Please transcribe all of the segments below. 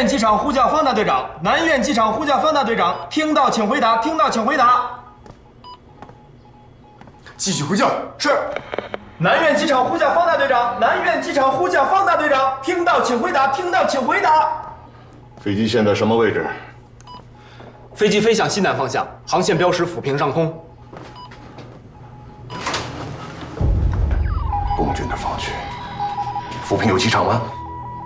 苑机场呼叫方大队长，南苑机场呼叫方大队长，听到请回答，听到请回答。继续呼叫。是。南苑机场呼叫方大队长，南苑机场呼叫方大队长，听到请回答，听到请回答。飞机现在什么位置？飞机飞向西南方向，航线标识抚平上空。共军的防区，抚平有机场吗？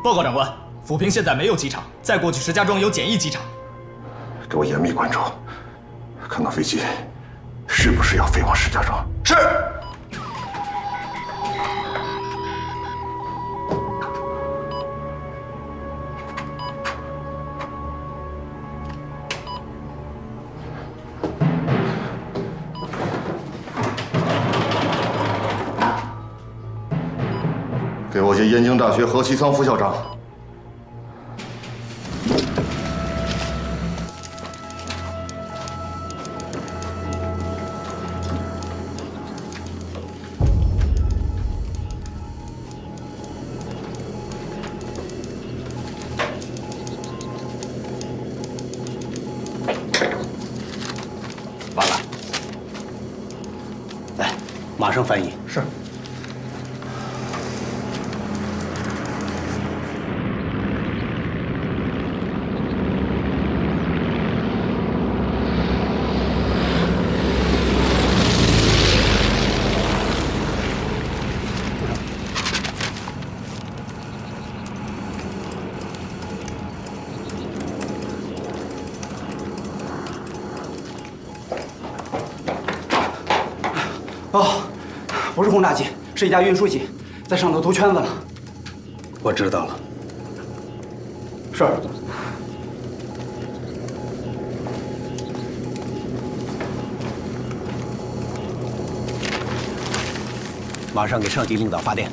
报告长官，抚平现在没有机场，再过去石家庄有简易机场。给我严密关注，看看飞机是不是要飞往石家庄。是。给我接燕京大学何其仓副校长。完了，来，马上翻译。是。哦，不是轰炸机，是一架运输机，在上头兜圈子了。我知道了。是。马上给上级领导发电。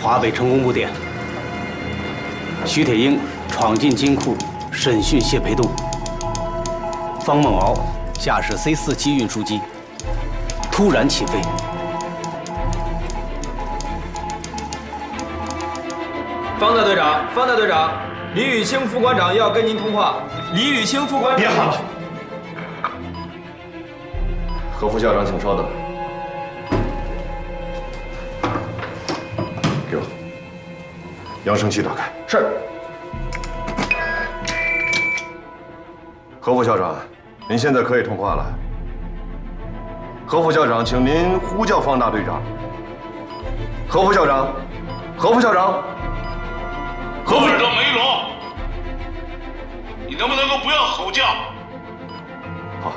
华北成功部电：徐铁英闯进金库审讯谢培东。方梦敖驾驶 C47运输机。突然起飞。方大队长，方大队长，李宇清副馆长要跟您通话。李宇清副馆长，别喊了。何副校长，请稍等。给我，扬声器打开。是。何副校长，您现在可以通话了。何副校长，请您呼叫方大队长。何副校长，何副校长，何副校长梅罗，你能不能够不要吼叫？好，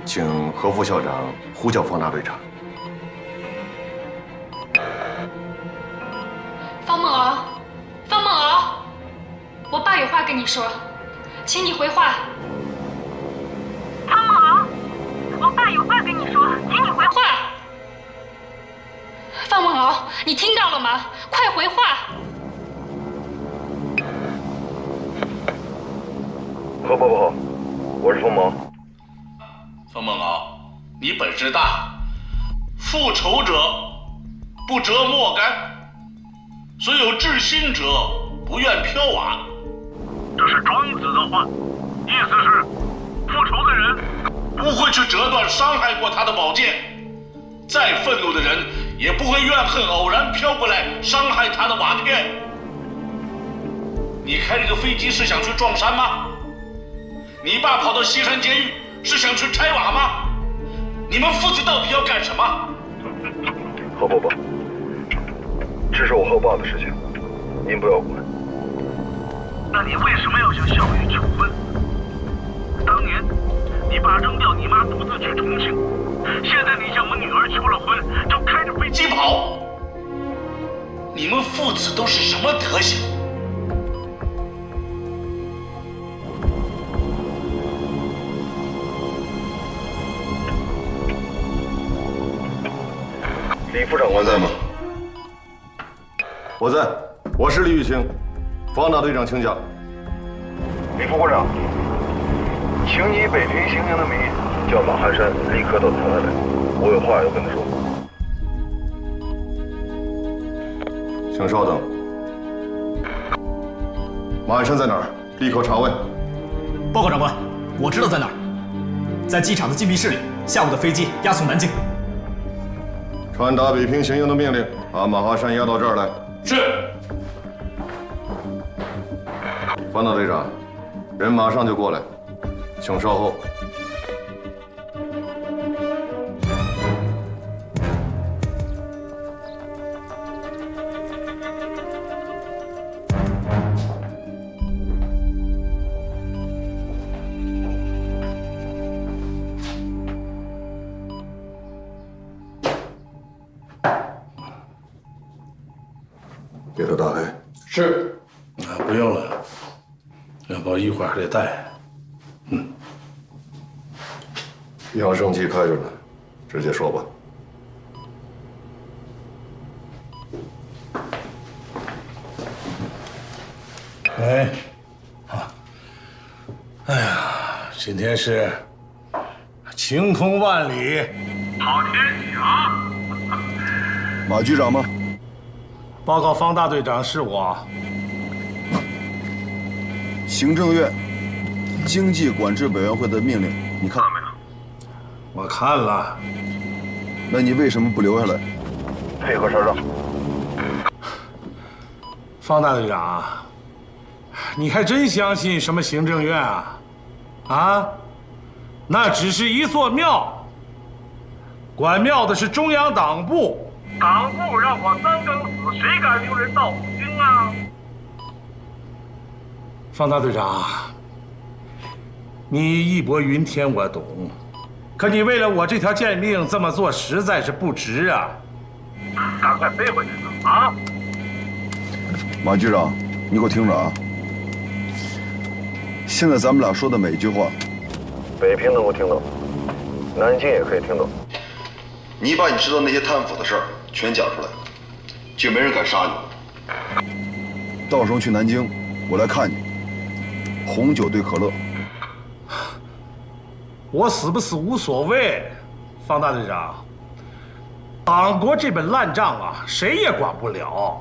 请何副校长呼叫方大队长。方梦敖，方梦敖，我爸有话跟你说，请你回话。方梦敖。我爸有话跟你说，请你回话。方梦敖，你听到了吗？快回话！何伯伯好，我是方萌。方梦敖，你本事大，复仇者不折磨干，虽有志心者不愿飘瓦。这是庄子的话，意思是复仇的人不会去折断伤害过他的宝剑，再愤怒的人也不会怨恨偶然飘过来伤害他的瓦片。你开这个飞机是想去撞山吗？你爸跑到西山监狱是想去拆瓦吗？你们父子到底要干什么？何伯伯，这是我和我爸的事情，您不要管。那你为什么要向小玉求婚？当年你爸扔掉你妈独自去重庆，现在你向我女儿求了婚，就开着飞机跑。你们父子都是什么德行？李副长官在吗？我在，我是李玉清，方大队长请讲。李副部长，请以北平刑警的名义叫马汉山立刻到台湾来，我有话要跟他说。请稍等。马鞍山在哪儿？立刻查问。报告长官，我知道在哪儿，在机场的禁闭室里。下午的飞机押送南京。传达北平行营的命令，把马哈山押到这儿来。是。方大队长，人马上就过来，请稍后。给他打开。是。不用了，要不一会儿还得带。扬声器开着呢，直接说吧。哎，哎呀，今天是晴空万里，好天气啊！马局长吗？报告方大队长，是我。行政院经济管制委员会的命令，你看了没有？我看了。那你为什么不留下来，配合上任？方大队长，你还真相信什么行政院啊？啊，那只是一座庙，管庙的是中央党部。党部让我3更死，谁敢留人到北京啊？方大队长，你义薄云天我懂，可你为了我这条贱命这么做实在是不值啊！赶快飞回去吧！啊！马局长，你给我听着啊！现在咱们俩说的每一句话，北平能够听懂，南京也可以听懂。你把你知道那些贪腐的事儿全讲出来，就没人敢杀你。到时候去南京，我来看你。红酒兑可乐。我死不死无所谓，方大队长。党国这本烂账啊，谁也管不了。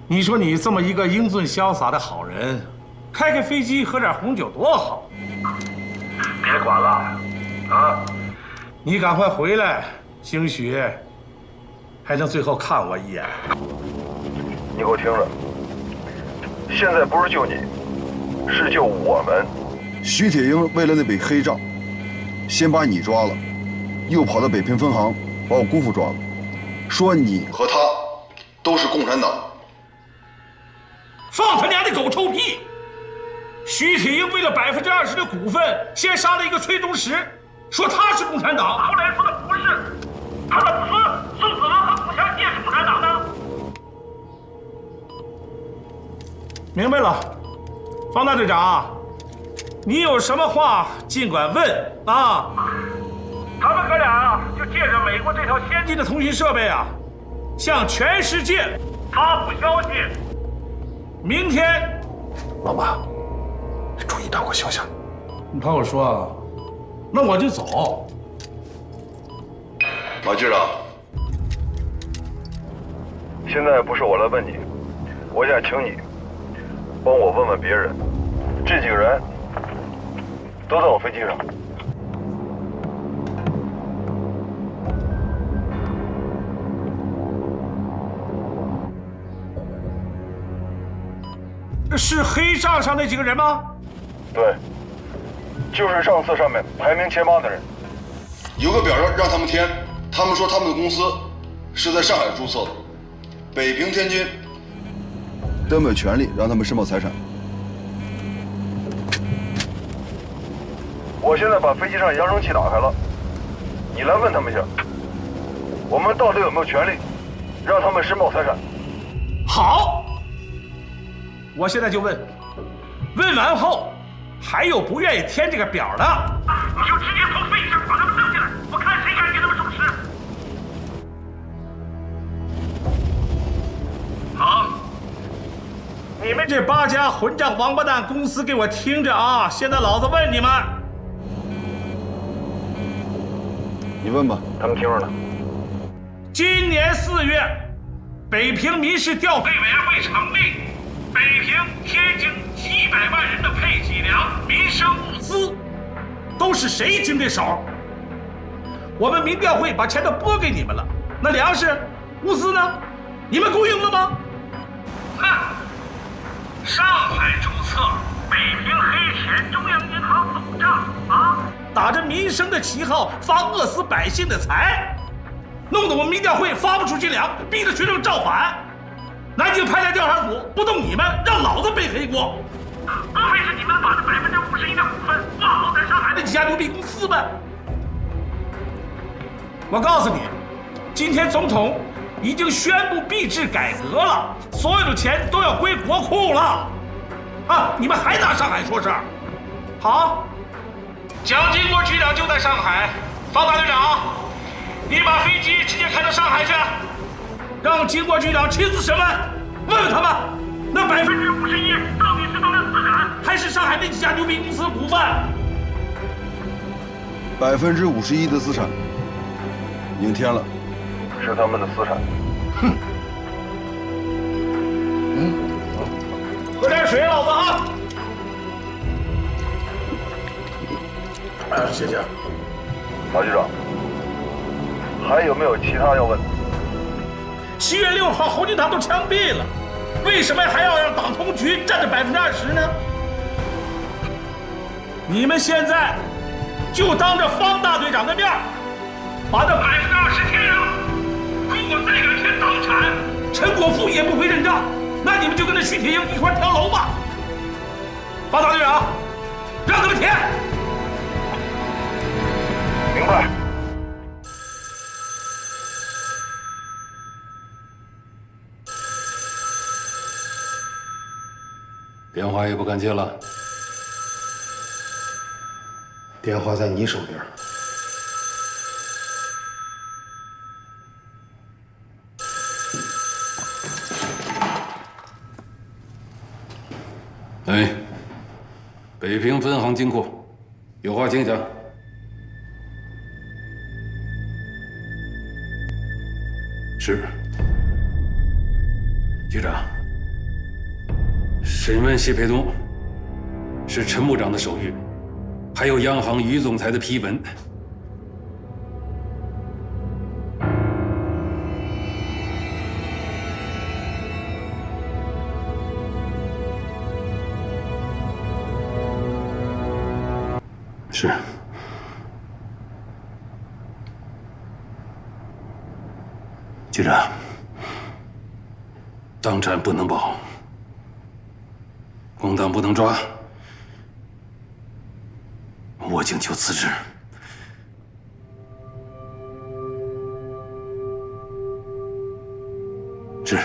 你说你这么一个英俊潇洒的好人，开开飞机喝点红酒多好。别管了，啊！你赶快回来，兴许还能最后看我一眼。你给我听着，现在不是救你，是救我们。徐铁英为了那笔黑账，先把你抓了，又跑到北平分行把我姑父抓了，说你和他都是共产党。放他娘的狗臭屁！徐铁英为了20%的股份，先杀了一个崔东石，说他是共产党，后来说的不是，他怎么说宋子文和顾祥介是共产党呢？明白了，方大队长，你有什么话尽管问啊！他们哥俩啊，就借着美国这套先进的通讯设备啊，向全世界发布消息。明天，老马，注意党国形象。你怕我说啊？那我就走。马局长，现在不是我来问你，我想请你帮我问问别人，这几个人都在我飞机上。是黑账上那几个人吗？对，就是账册上面排名前8的人。有个表让他们填，他们说他们的公司是在上海注册的，北平、天津都没有权利让他们申报财产。我现在把飞机上扬声器打开了，你来问他们一下，我们到底有没有权利让他们申报财产？好，我现在就问，问完后还有不愿意填这个表的，你就直接从飞机上把他们扔下来，我看谁敢给他们收拾。好，你们这8家混账王八蛋公司给我听着啊！现在老子问你们，你问吧，他们听着呢。今年4月，北平民事调配委员会成立，北平、天津几百万人的配给粮、民生物资，都是谁经的手？我们民调会把钱都拨给你们了，那粮食、物资呢？你们供应了吗？哼！上海注册北平黑钱中央银行总账啊，打着民生的旗号发饿死百姓的财，弄得我们民调会发不出去粮，逼着学生造反。南京派来调查组不动你们，让老子背黑锅。莫非是你们把这51%的股份挖好在上海的几家牛逼公司们？我告诉你，今天总统已经宣布币制改革了，所有的钱都要归国库了。啊，你们还拿上海说事儿？好，蒋经国局长就在上海，方大队长，你把飞机直接开到上海去，让经国局长亲自审问，问问他们，那51%到底是他们的资产，还是上海那几家牛逼公司的股份？51%的资产，已经填了，是他们的资产。哼。喝点水，老子啊！谢谢。马局长，还有没有其他要问？ 7月6号，侯金堂都枪毙了，为什么还要让党通局占着20%呢？你们现在就当着方大队长的面，把这20%填上。如果再敢填党产，陈果夫也不会认账，那你们就跟那徐铁英一块跳楼吧。方大队长，让他们填。明白。 电话也不敢接了。电话在你手边。哎，北平分行金库，有话请讲。是，局长。 审问谢培东是陈部长的手谕，还有央行于总裁的批文。是。局长，党产不能保。 共党不能抓，我请求辞职。是。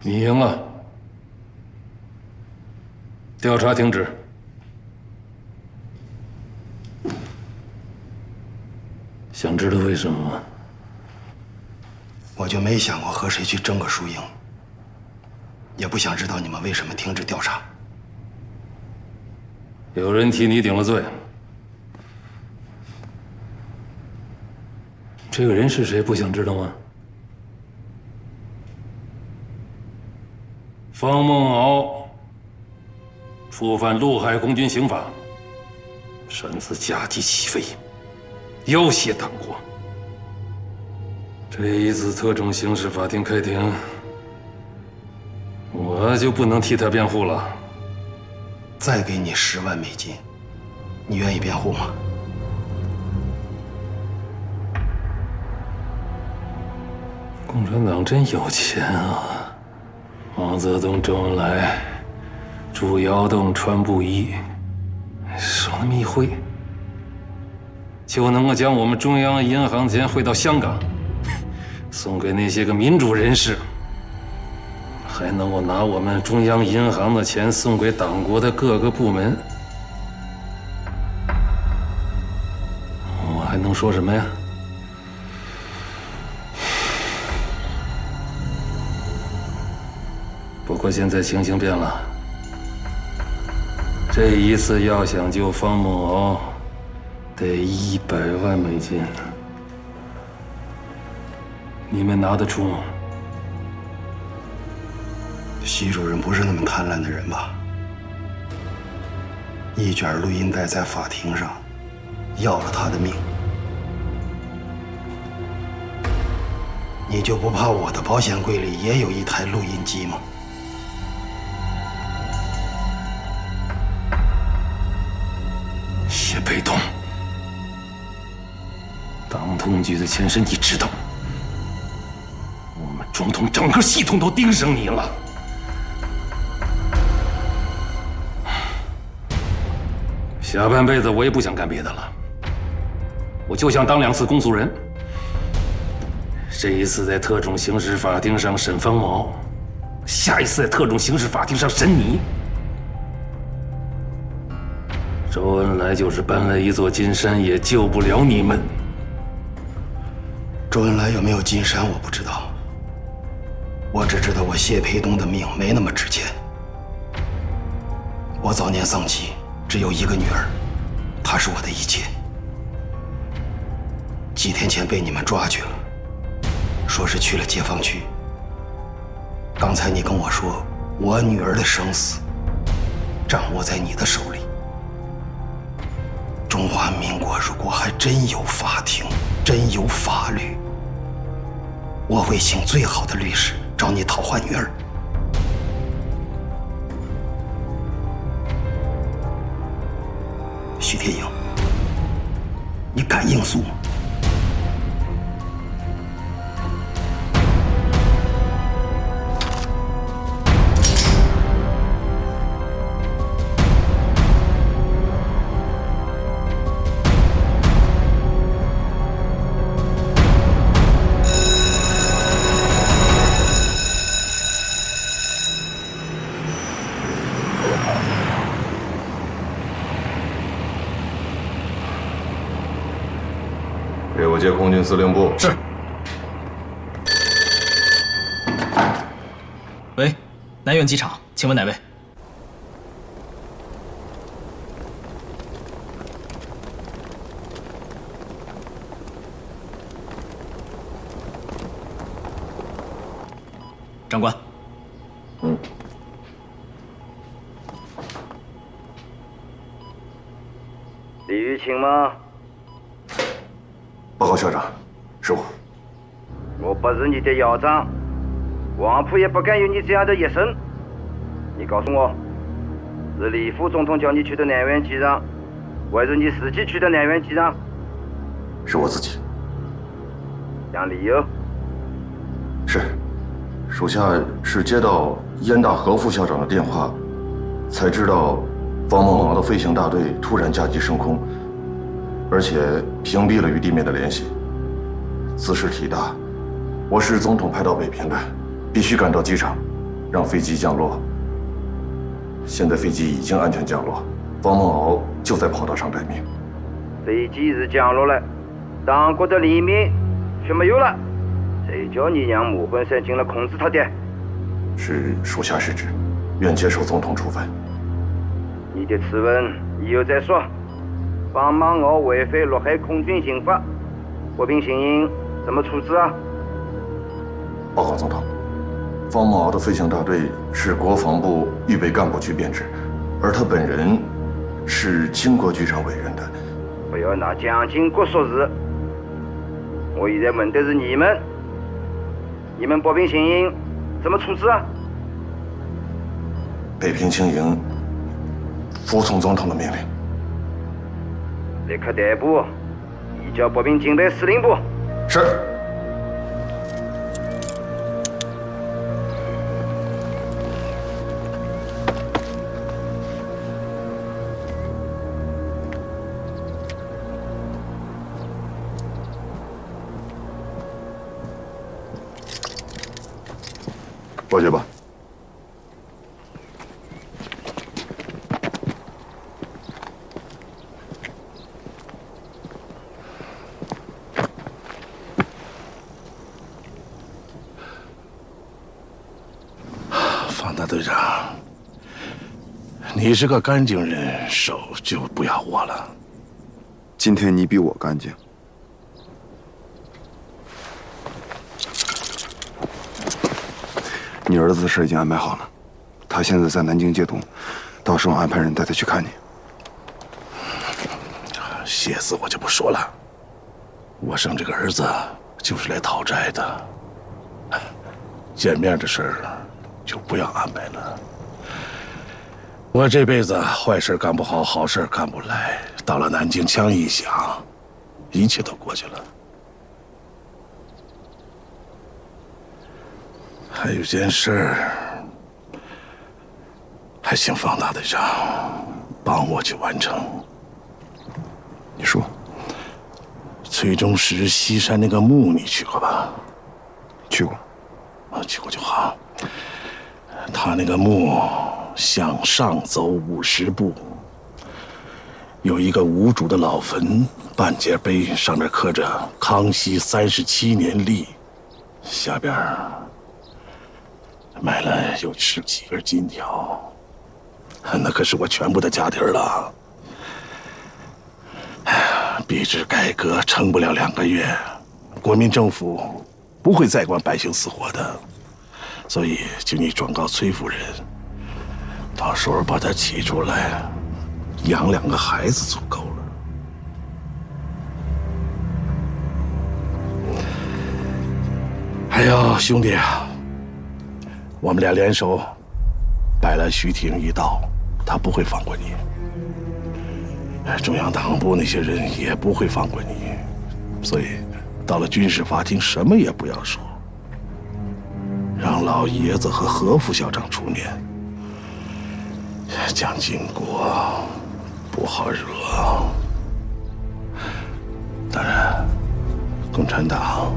你赢了，调查停止。想知道为什么吗？我就没想过和谁去争个输赢，也不想知道你们为什么停止调查。有人替你顶了罪，这个人是谁？不想知道吗？ 方梦敖触犯陆海空军刑法，擅自驾机起飞，要挟党国。这一次特种刑事法庭开庭，我就不能替他辩护了。再给你10万美金，你愿意辩护吗？共产党真有钱啊！ 毛泽东、周恩来、朱尧栋、川布衣，手那么一挥，就能够将我们中央银行钱汇到香港，送给那些个民主人士，还能够拿我们中央银行的钱送给党国的各个部门，我还能说什么呀？不过现在情形变了，这一次要想救方梦敖，得100万美金，你们拿得出吗？习主任不是那么贪婪的人吧？一卷录音带在法庭上要了他的命，你就不怕我的保险柜里也有一台录音机吗？谢培东，党统局的前身你知道，我们中统整个系统都盯上你了。下半辈子我也不想干别的了，我就想当2次公诉人。这一次在特种刑事法庭上审方某，下一次在特种刑事法庭上审你。周恩来就是搬了一座金山，也救不了你们。周恩来有没有金山我不知道，我只知道我谢培东的命没那么值钱。我早年丧妻，只有一个女儿，她是我的一切。几天前被你们抓去了，说是去了解放区。刚才你跟我说，我女儿的生死掌握在你的手里。中华民国如果还真有法庭，真有法律，我会请最好的律师找你讨还女儿。徐铁营，你敢应诉吗？给我接空军司令部。是。喂，南苑机场，请问哪位？长官。李玉清吗？报告校长，是我。我不是你的校长，黄埔也不敢有你这样的一生。你告诉我，是李副总统叫你去的南苑机场，还是你自己去的南苑机场？是我自己。讲理由。是，属下是接到燕大何副校长的电话，才知道方梦敖的飞行大队突然架机升空，而且屏蔽了与地面的联系。此事体大，我是总统派到北平的，必须赶到机场，让飞机降落。现在飞机已经安全降落，方梦敖就在跑道上待命。飞机是降落了，党国的黎明却没有了，谁叫你让穆本山进了控制他的？是属下失职，愿接受总统处分。你的此文以后再说。方梦敖违反陆海空军刑法，国民行营怎么处置啊？报告总统，方梦敖的飞行大队是国防部预备干部局编制，而他本人是经国局长委任的。不要拿蒋经国说事。我现在问的是你们国民行营怎么处置啊？北平青营服从总统的命令。立刻逮捕，移交国民警备司令部。是。过去吧。队长，你是个干净人，手就不要握了。今天你比我干净。你儿子的事已经安排好了，他现在在南京戒毒，到时候安排人带他去看你。谢死我就不说了，我生这个儿子就是来讨债的，见面的事儿就不要安排了。我这辈子坏事干不好，好事干不来，到了南京枪一响，一切都过去了。还有件事儿，还请方大队长帮我去完成。你说，崔中石西山那个墓你去过吧？去过。啊，去过就好。他那个墓向上走50步，有一个无主的老坟，半截碑上面刻着“康熙37年立”，下边埋了有10几根金条，那可是我全部的家底儿了。币制改革撑不了2个月，国民政府不会再管百姓死活的，所以请你转告崔夫人，到时候把她起出来，养2个孩子足够了。还有兄弟啊，我们俩联手摆了徐挺一道，他不会放过你。中央党部那些人也不会放过你，所以到了军事法庭什么也不要说，让老爷子和何副校长出面。蒋经国不好惹，当然，共产党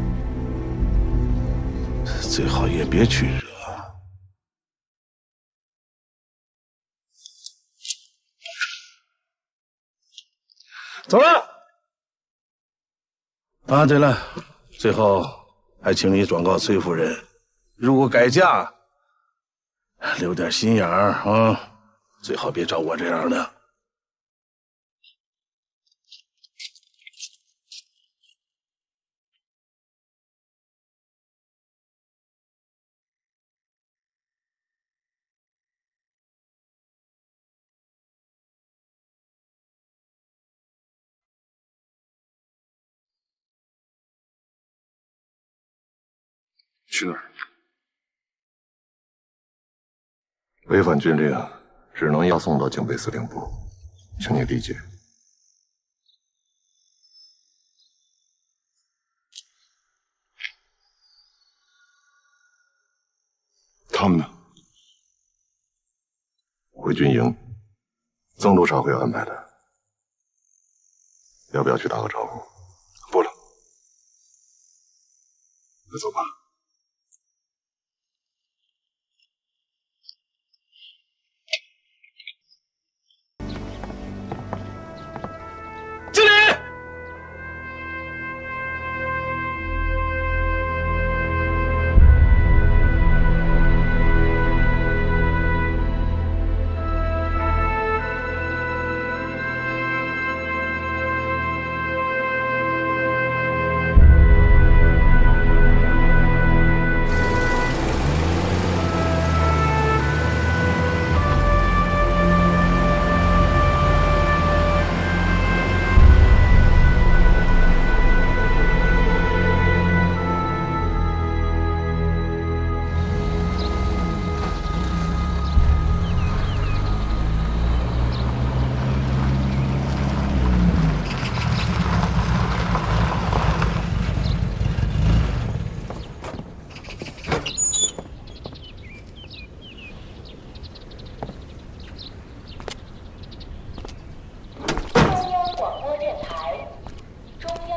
最好也别去惹。走了。啊，对了，最后还请你转告崔夫人，如果改嫁，留点心眼儿啊，最好别找我这样的。去哪儿？违反军令，只能押送到警备司令部，请你理解。他们呢？回军营，曾督察会安排的。要不要去打个招呼？不了，那走吧。经理，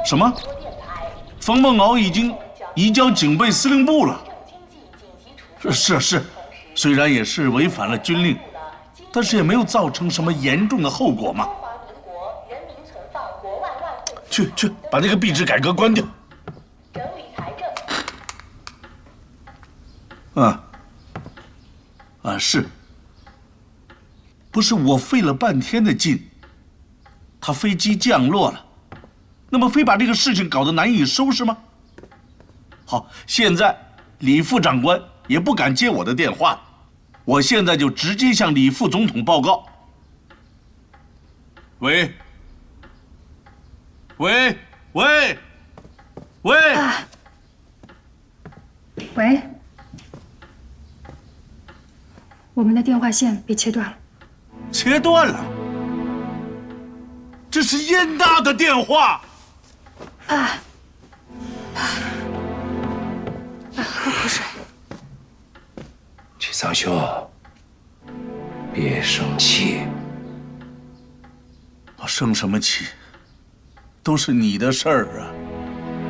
什么？方梦敖已经移交警备司令部了。是，虽然也是违反了军令，但是也没有造成什么严重的后果嘛。去，把那个币制改革关掉。是。不是我费了半天的劲，他飞机降落了，那么非把这个事情搞得难以收拾吗？好，现在李副长官也不敢接我的电话，我现在就直接向李副总统报告。喂，喂，喂，喂，喂，我们的电话线被切断了。切断了？这是燕大的电话。喝口水。齐藏兄，别生气。我生什么气？都是你的事儿啊！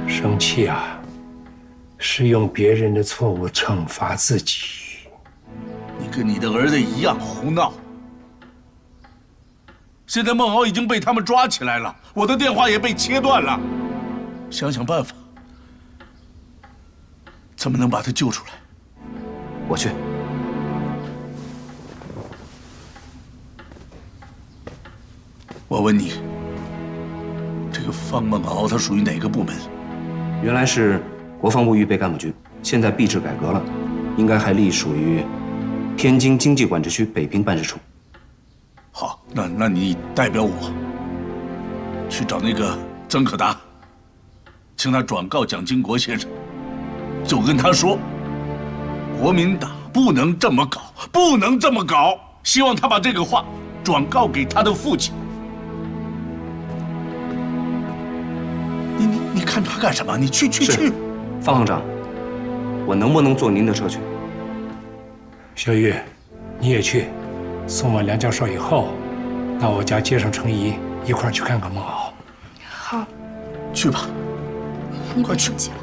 生气啊，是用别人的错误惩罚自己。你跟你的儿子一样胡闹。现在孟敖已经被他们抓起来了，我的电话也被切断了。想想办法，怎么能把他救出来？我去。我问你，这个方孟敖他属于哪个部门？原来是国防部预备干部局，现在币制改革了，应该还隶属于天津经济管制区北平办事处。好，那你代表我去找那个曾可达，请他转告蒋经国先生，就跟他说，国民党不能这么搞，不能这么搞，希望他把这个话转告给他的父亲。你看他干什么？你去！方行长，我能不能坐您的车去？小玉，你也去，送完梁教授以后，到我家接上程怡，一块儿去看看孟敖。好，去吧，你快生气了。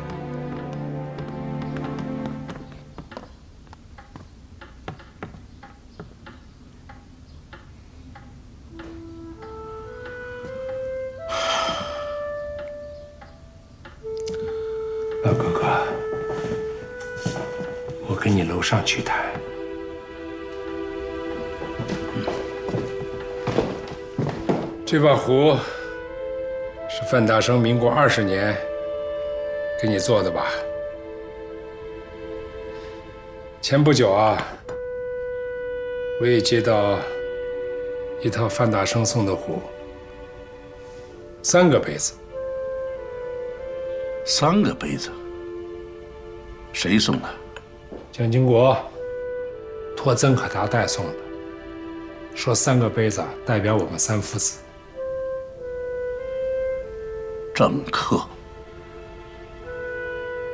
老哥哥，我跟你楼上去谈。这把壶是范大生民国20年给你做的吧？前不久啊，我也接到一套范大生送的壶，3个杯子。3个杯子，谁送的？蒋经国托曾可达代送的，说3个杯子代表我们3父子。政客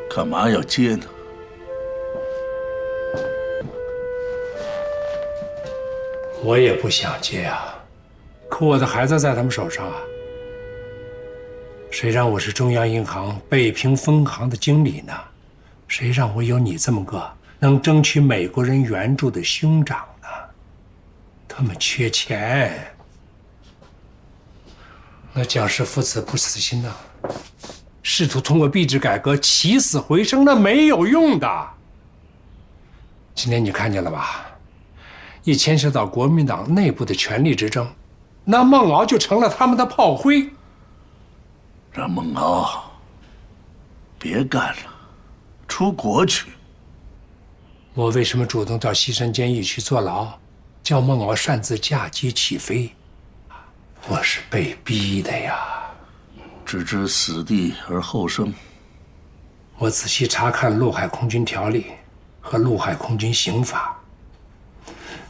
干嘛要接呢？我也不想接啊，可我的孩子在他们手上啊。谁让我是中央银行北平分行的经理呢？谁让我有你这么个能争取美国人援助的兄长呢？他们缺钱。那蒋氏父子不死心呐，试图通过币制改革起死回生，那没有用的。今天你看见了吧？一牵涉到国民党内部的权力之争，那孟敖就成了他们的炮灰。让孟敖别干了，出国去。我为什么主动到西山监狱去坐牢，叫孟敖擅自驾机起飞？我是被逼的呀。置之死地而后生。我仔细查看《陆海空军条例》和《陆海空军刑法》，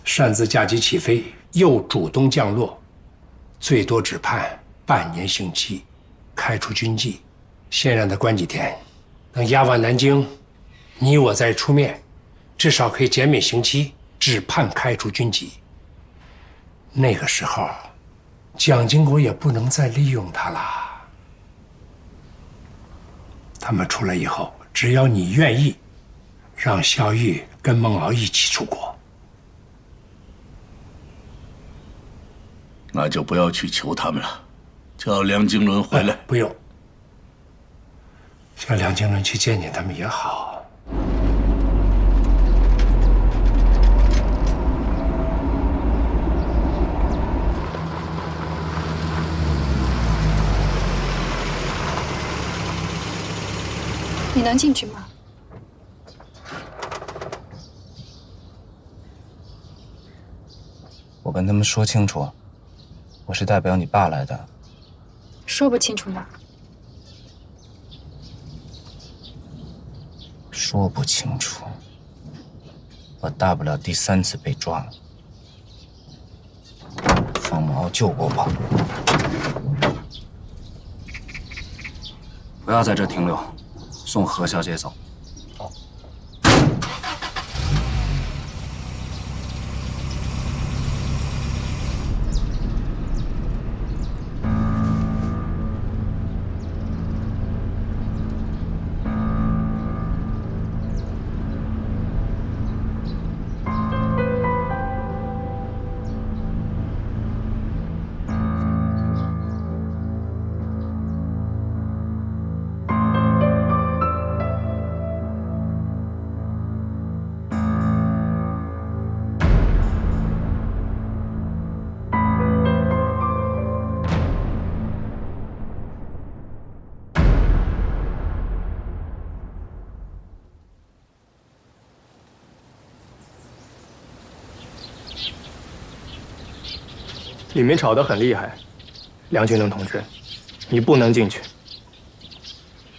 擅自驾机起飞又主动降落，最多只判半年刑期，开除军纪。先让他关几天，等押往南京，你我再出面，至少可以减免刑期，只判开除军纪。那个时候，蒋经国也不能再利用他了。他们出来以后，只要你愿意，让萧玉跟孟敖一起出国，那就不要去求他们了，叫梁经纶回来。不用，叫梁经纶去见见他们也好。你能进去吗？我跟他们说清楚，我是代表你爸来的。说不清楚吗？说不清楚，我大不了第3次被抓了。方梦敖救过我，不要在这停留，送何小姐走。里面吵得很厉害，梁军能同志，你不能进去。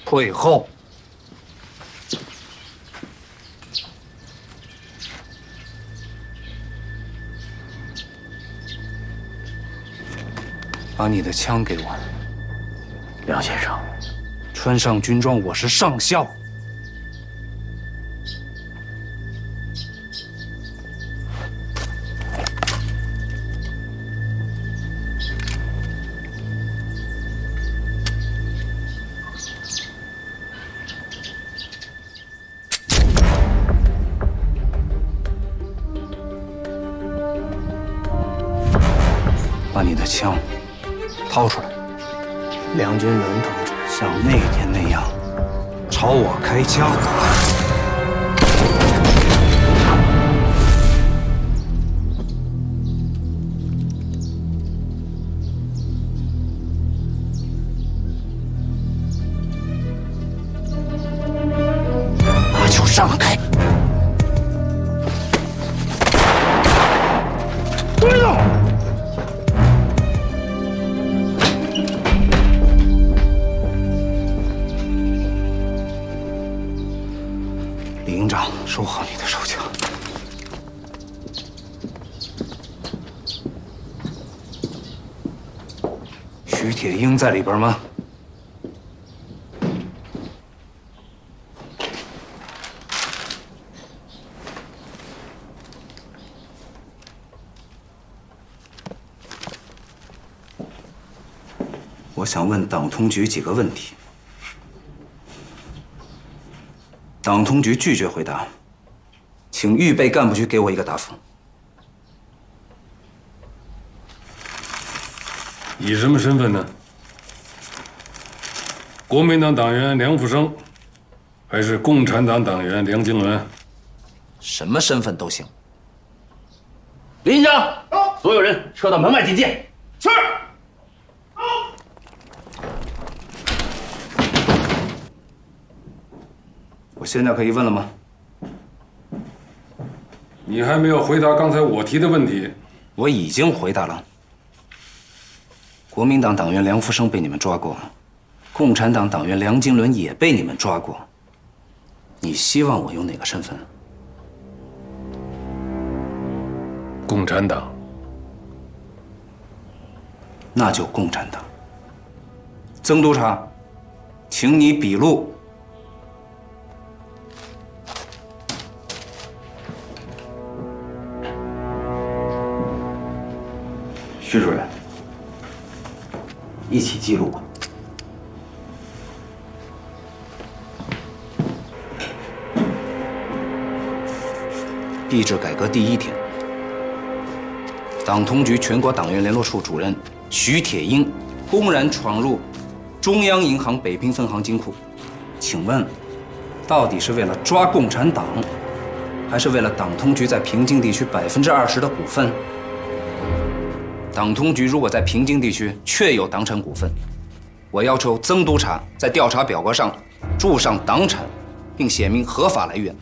退后。把你的枪给我。梁先生，穿上军装，我是上校。把你的枪掏出来。梁军伦同志，像那天那样朝我开枪。那就让开。对了。李营长，收好你的手枪。徐铁英在里边吗？我想问党通局几个问题。党通局拒绝回答，请预备干部局给我一个答复。以什么身份呢？国民党党员梁福生，还是共产党党员梁经纶？什么身份都行。李营长，所有人撤到门外警戒。是。我现在可以问了吗？你还没有回答刚才我提的问题。我已经回答了。国民党党员梁福生被你们抓过，共产党党员梁经纶也被你们抓过。你希望我用哪个身份？共产党。那就共产党。曾督察，请你笔录。徐主任，一起记录吧。币制改革第1天，党通局全国党员联络处主任徐铁英公然闯入中央银行北平分行金库，请问，到底是为了抓共产党，还是为了党通局在平津地区20%的股份？党通局如果在平津地区确有党产股份，我要求曾督察在调查表格上注上党产，并写明合法来源。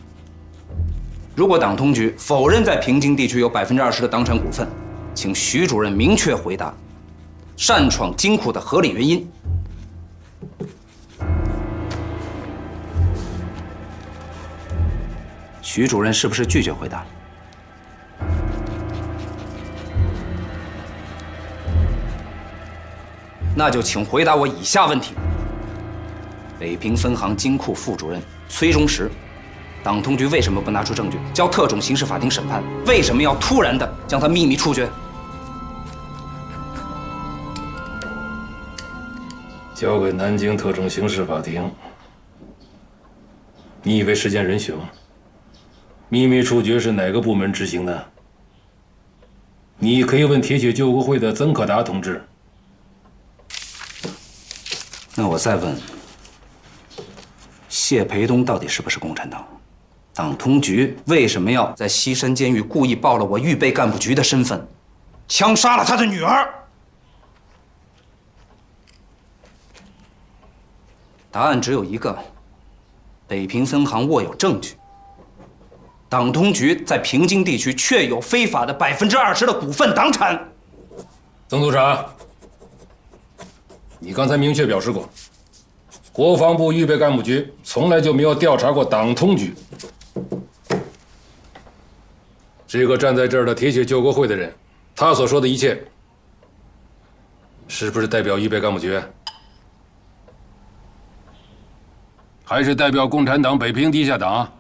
如果党通局否认在平津地区有20%的党产股份，请徐主任明确回答擅闯金库的合理原因。徐主任是不是拒绝回答？那就请回答我以下问题：北平分行金库副主任崔忠实，党通局为什么不拿出证据交特种刑事法庭审判？为什么要突然的将他秘密处决？交给南京特种刑事法庭。你以为时间允许吗？秘密处决是哪个部门执行的？你可以问铁血救国会的曾可达同志。那我再问，谢培东到底是不是共产党？党通局为什么要在西山监狱故意报了我预备干部局的身份，枪杀了他的女儿？答案只有一个：北平分行握有证据，党通局在平津地区确有非法的20%的股份党产。曾督察，你刚才明确表示过，国防部预备干部局从来就没有调查过党通局。这个站在这儿的铁血救国会的人，他所说的一切，是不是代表预备干部局？还是代表共产党北平地下党？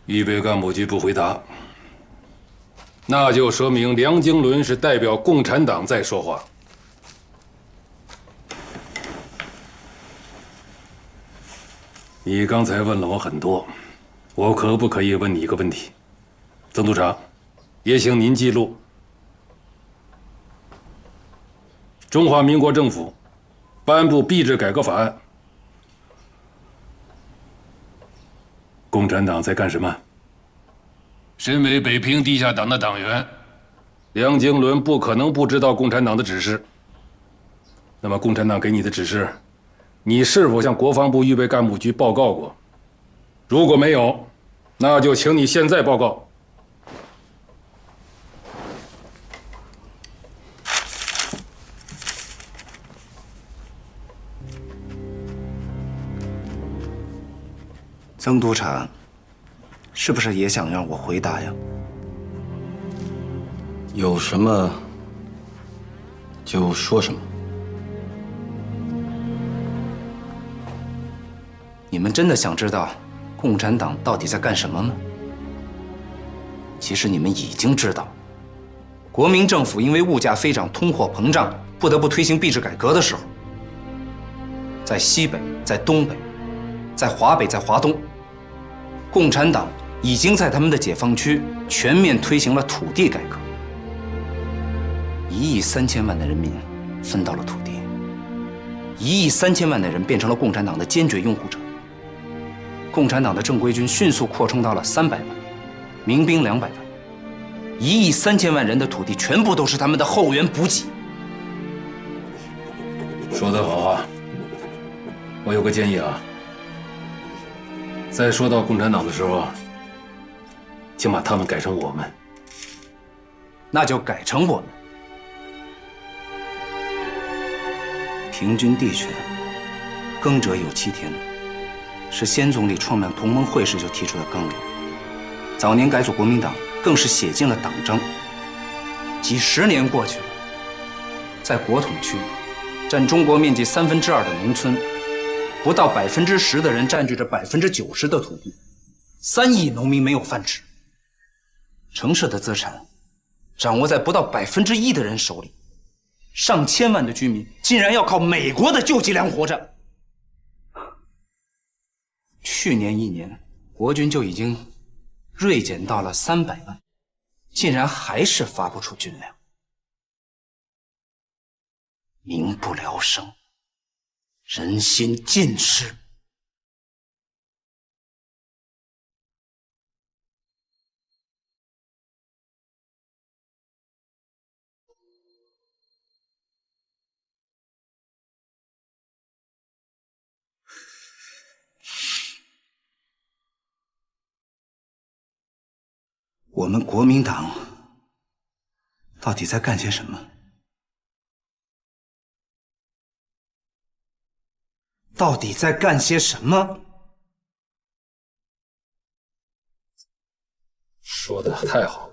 预备干部局不回答，那就说明梁经纶是代表共产党在说话。你刚才问了我很多，我可不可以问你一个问题？曾督察，也请您记录。中华民国政府颁布币制改革法案，共产党在干什么？身为北平地下党的党员，梁经纶不可能不知道共产党的指示。那么，共产党给你的指示，你是否向国防部预备干部局报告过？如果没有，那就请你现在报告。曾督察，是不是也想让我回答呀？有什么就说什么。你们真的想知道共产党到底在干什么吗？其实你们已经知道，国民政府因为物价飞涨、通货膨胀，不得不推行币制改革的时候，在西北、在东北、在华北、在华东，共产党已经在他们的解放区全面推行了土地改革。1亿3千万的人民分到了土地，1亿3千万的人变成了共产党的坚决拥护者。共产党的正规军迅速扩充到了300万，民兵200万，1亿3千万人的土地全部都是他们的后援补给。说得好啊！我有个建议啊，在说到共产党的时候，请把他们改成我们。那就改成我们。平均地权，耕者有其田，是先总理创办同盟会时就提出的纲领。早年改组国民党，更是写进了党章。几十年过去了，在国统区，占中国面积2/3的农村，不到10%的人占据着90%的土地，3亿农民没有饭吃。城市的资产掌握在不到1%的人手里，上千万的居民竟然要靠美国的救济粮活着。去年1年，国军就已经锐减到了300万，竟然还是发不出军粮。民不聊生，人心尽失。我们国民党到底在干些什么？到底在干些什么？说的太好。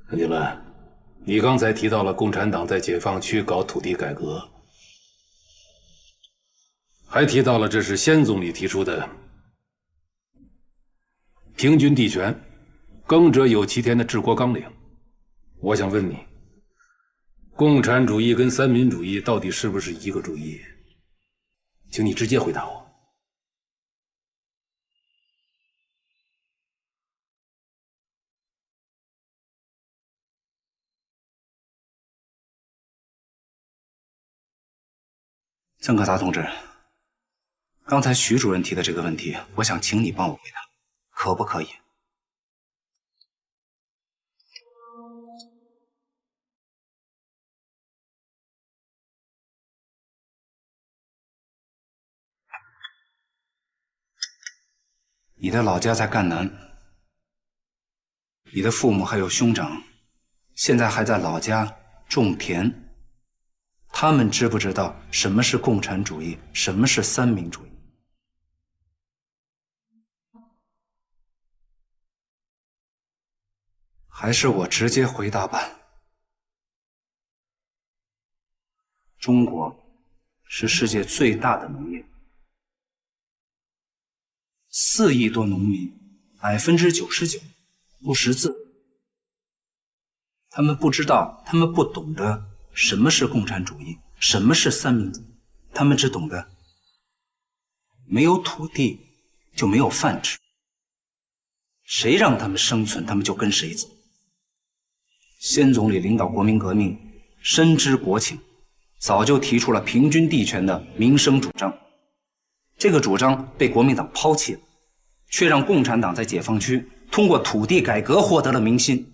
陈景伦，你刚才提到了共产党在解放区搞土地改革，还提到了这是先总理提出的平均地权、耕者有其田的治国纲领。我想问你，共产主义跟三民主义到底是不是一个主义？请你直接回答我。曾克达同志，刚才徐主任提的这个问题，我想请你帮我回答，可不可以？你的老家在赣南，你的父母还有兄长，现在还在老家种田。他们知不知道什么是共产主义，什么是三民主义？还是我直接回答吧。中国是世界最大的农业，4亿多农民，99%不识字，他们不知道，他们不懂得什么是共产主义，什么是三民主义，他们只懂得没有土地就没有饭吃，谁让他们生存，他们就跟谁走。先总理领导国民革命，深知国情，早就提出了平均地权的民生主张，这个主张被国民党抛弃了，却让共产党在解放区通过土地改革获得了民心。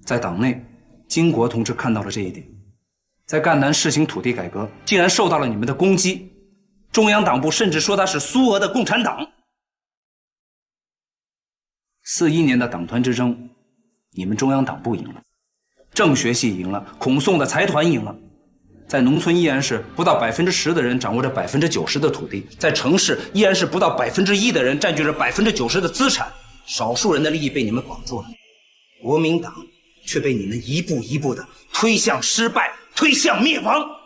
在党内，金国同志看到了这一点，在赣南实行土地改革，竟然受到了你们的攻击，中央党部甚至说他是苏俄的共产党。41年的党团之争，你们中央党部赢了，政学系赢了，孔宋的财团赢了，在农村依然是不到10%的人掌握着90%的土地，在城市依然是不到1%的人占据着90%的资产，少数人的利益被你们绑住了，国民党却被你们一步一步的推向失败，推向灭亡。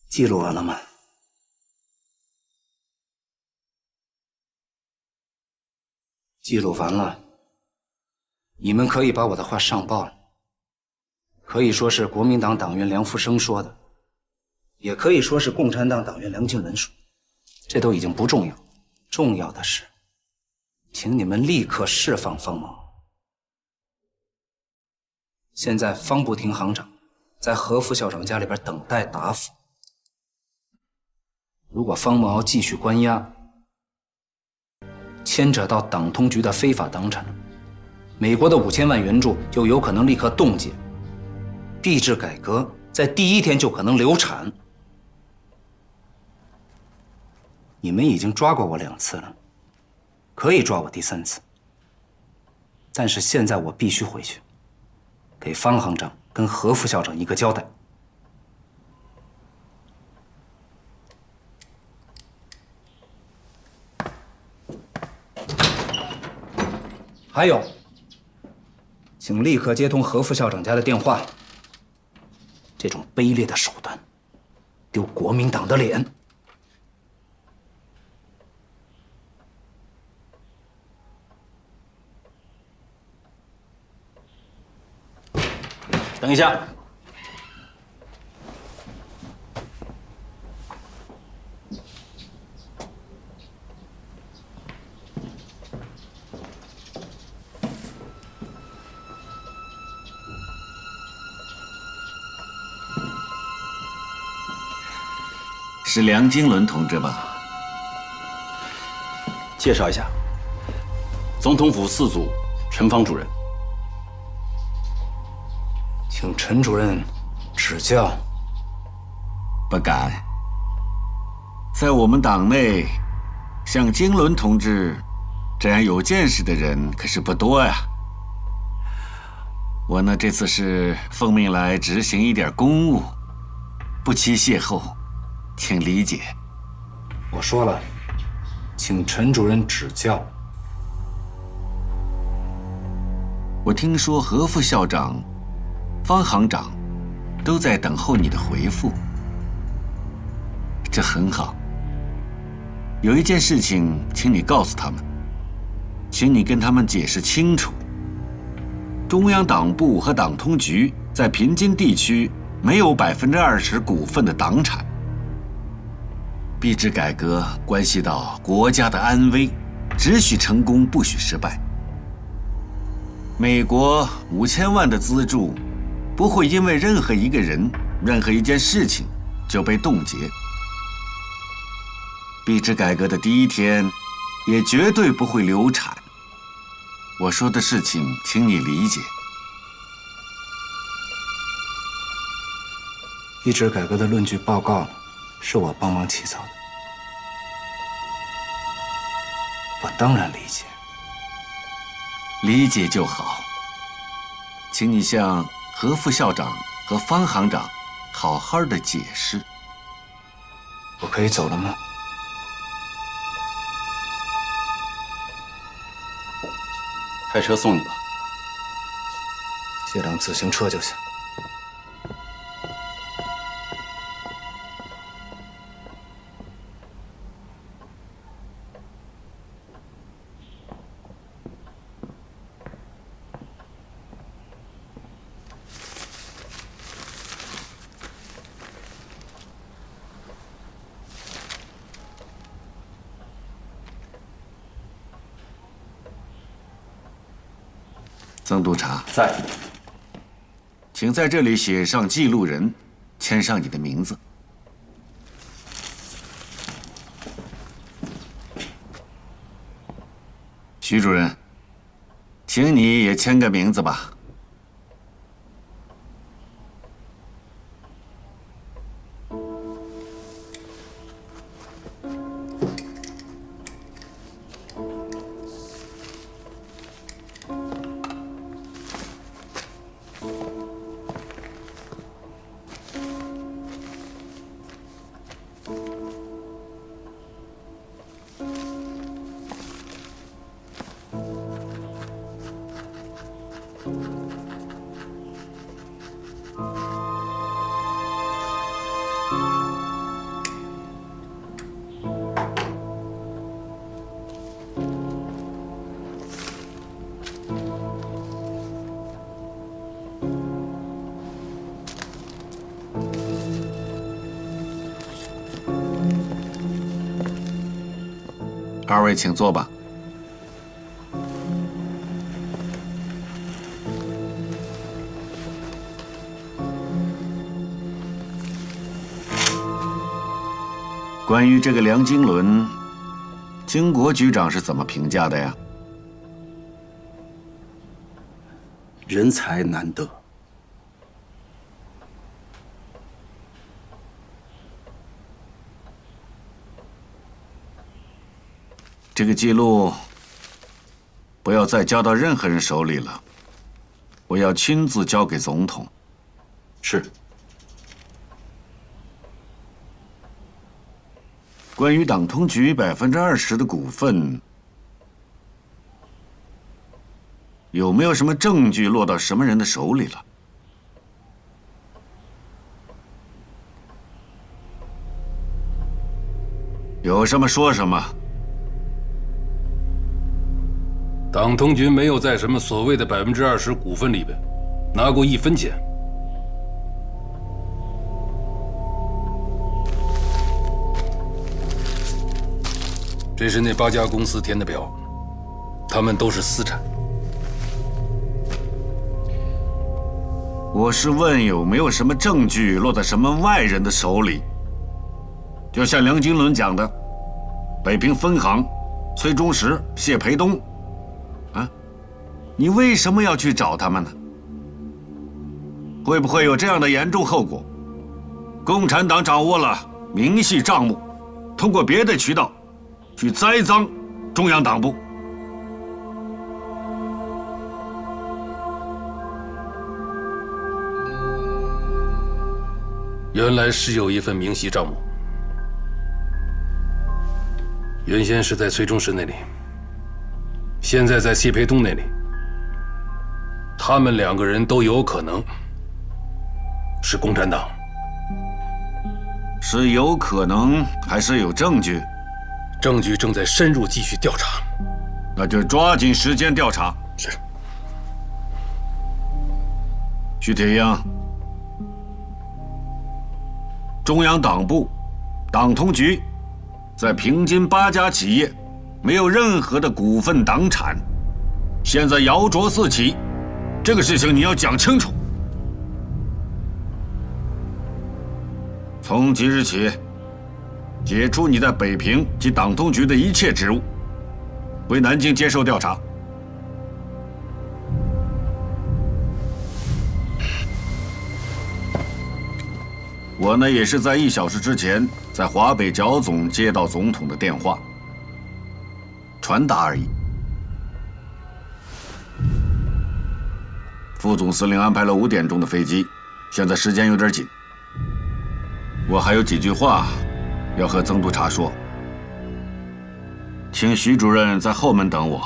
记录完了吗？记录完了，你们可以把我的话上报了，可以说是国民党党员梁福生说的，也可以说是共产党党员梁静文说的，这都已经不重要，重要的是，请你们立刻释放方某。现在方步亭行长在何副校长家里边等待答复。如果方某继续关押，牵扯到党通局的非法党产，美国的5000万援助就有可能立刻冻结，币制改革在第1天就可能流产。你们已经抓过我2次了，可以抓我第3次，但是现在我必须回去，给方行长跟何副校长一个交代。还有，请立刻接通何副校长家的电话。这种卑劣的手段，丢国民党的脸。等一下。是梁经纶同志吧？介绍一下，总统府4组陈芳主任，请陈主任指教。不敢，在我们党内，像经纶同志这样有见识的人可是不多呀。我呢，这次是奉命来执行一点公务，不期邂逅，请理解。我说了，请陈主任指教。我听说何副校长、方行长都在等候你的回复，这很好。有一件事情，请你告诉他们，请你跟他们解释清楚。中央党部和党通局在平津地区没有20%股份的党产。币制改革关系到国家的安危，只许成功，不许失败。美国5000万的资助，不会因为任何一个人、任何一件事情就被冻结。币制改革的第一天，也绝对不会流产。我说的事情，请你理解。币制改革的论据报告是我帮忙起草的，我当然理解。理解就好，请你向何副校长和方行长好好的解释。我可以走了吗？开车送你吧。借辆自行车就行。曾督察在，请在这里写上记录人，签上你的名字。徐主任，请你也签个名字吧。二位请坐吧。关于这个梁经纶，经国局长是怎么评价的呀？人才难得。这个记录不要再交到任何人手里了，我要亲自交给总统。是。关于党通局20%的股份，有没有什么证据落到什么人的手里了？有什么说什么。党通局没有在什么所谓的20%股份里边拿过1分钱。这是那8家公司填的表，他们都是私产。我是问有没有什么证据落在什么外人的手里？就像梁金伦讲的，北平分行崔中实、谢培东，啊，你为什么要去找他们呢？会不会有这样的严重后果？共产党掌握了明细账目，通过别的渠道去栽赃中央党部。原来是有一份明细账目，原先是在崔中实那里，现在在谢培东那里。他们2个人都有可能是共产党。是有可能还是有证据？证据正在深入继续调查，那就抓紧时间调查。是。徐铁英，中央党部、党通局在平津8家企业没有任何的股份党产，现在谣诼四起，这个事情你要讲清楚。从即日起，解除你在北平及党通局的一切职务，回南京接受调查。我呢也是在1小时之前在华北剿总接到总统的电话，传达而已。副总司令安排了5点钟的飞机，现在时间有点紧。我还有几句话要和曾督察说，请徐主任在后门等我。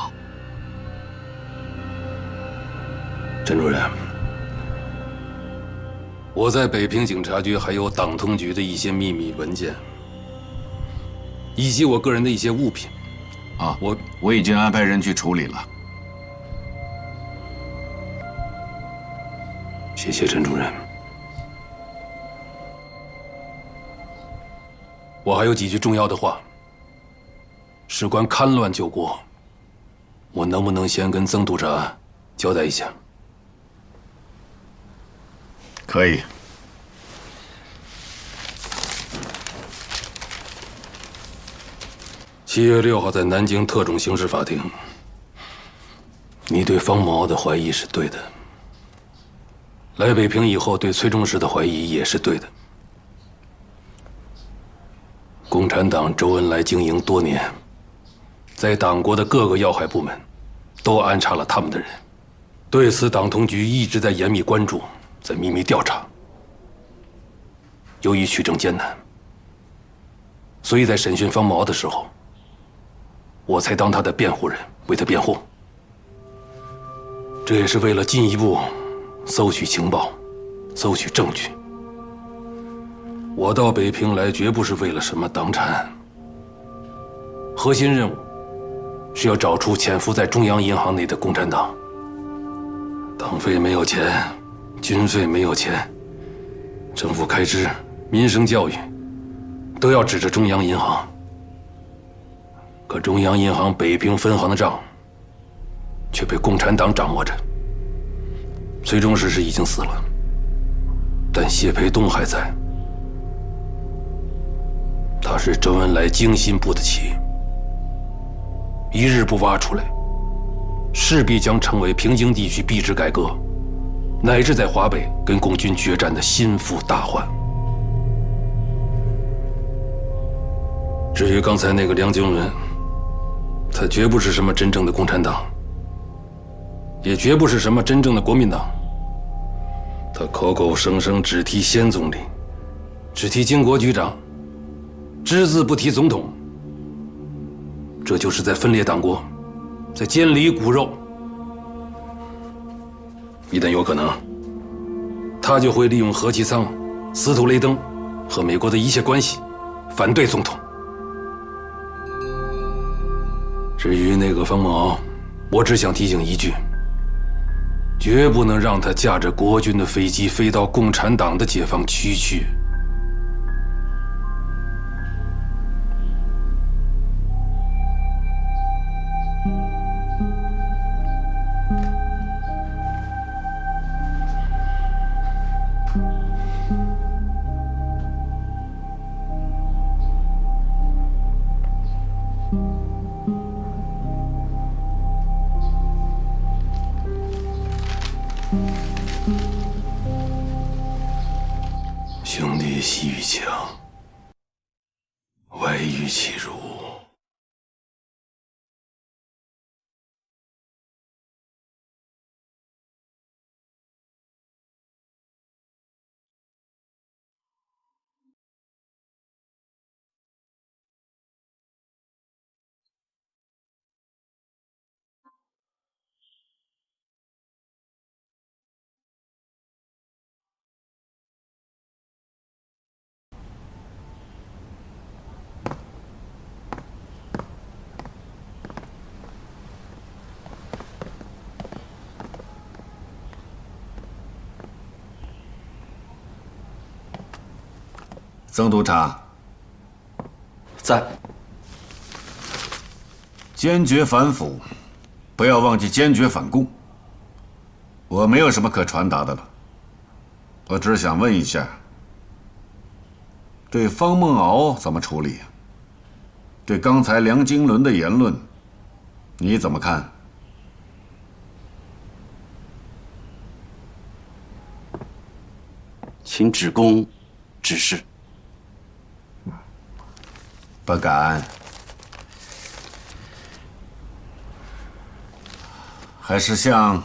陈主任，我在北平警察局还有党通局的一些秘密文件，以及我个人的一些物品。啊，我已经安排人去处理了。谢谢陈主任。我还有几句重要的话，事关戡乱救国，我能不能先跟曾督察交代一下？可以。7月6号在南京特种刑事法庭，你对方某敖的怀疑是对的，来北平以后对崔中实的怀疑也是对的。共产党周恩来经营多年，在党国的各个要害部门都安插了他们的人，对此党通局一直在严密关注，在秘密调查。由于取证艰难，所以在审讯方某敖的时候，我才当他的辩护人，为他辩护。这也是为了进一步搜取情报、搜取证据。我到北平来绝不是为了什么党产，核心任务是要找出潜伏在中央银行内的共产党。党费没有钱，军费没有钱，政府开支、民生教育都要指着中央银行。可中央银行北平分行的账却被共产党掌握着。崔中实是已经死了，但谢培东还在。他是周恩来精心布的棋，一日不挖出来，势必将成为平津地区币制改革，乃至在华北跟共军决战的心腹大患。至于刚才那个梁经纶，他绝不是什么真正的共产党，也绝不是什么真正的国民党。他口口声声只提先总理，只提经国局长，只字不提总统，这就是在分裂党国，在奸梨骨肉。一旦有可能，他就会利用何其仓、司徒雷登和美国的一切关系，反对总统。至于那个方某敖，我只想提醒一句，绝不能让他驾着国军的飞机飞到共产党的解放区去。夜袭玉墙，外御其辱。曾督察，在。坚决反腐，不要忘记坚决反共。我没有什么可传达的了，我只是想问一下，对方梦敖怎么处理？对刚才梁经纶的言论，你怎么看？请指公指示。不敢，还是向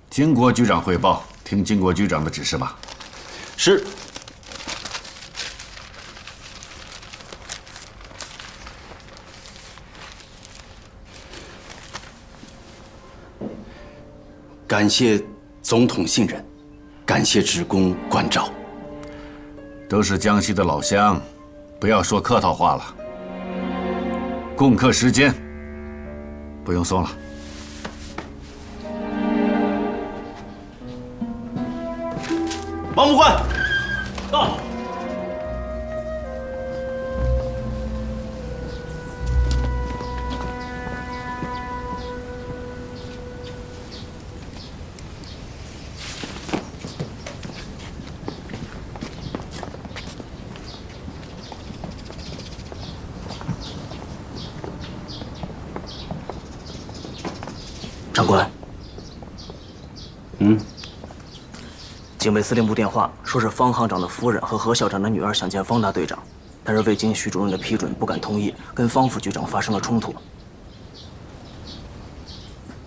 金国局长汇报，听金国局长的指示吧。是。感谢总统信任，感谢职工关照。都是江西的老乡，不要说客套话了。共克时艰，不用送了。王副官，到。长官，警备司令部电话说是方行长的夫人和何校长的女儿想见方大队长，但是未经徐主任的批准，不敢同意，跟方副局长发生了冲突。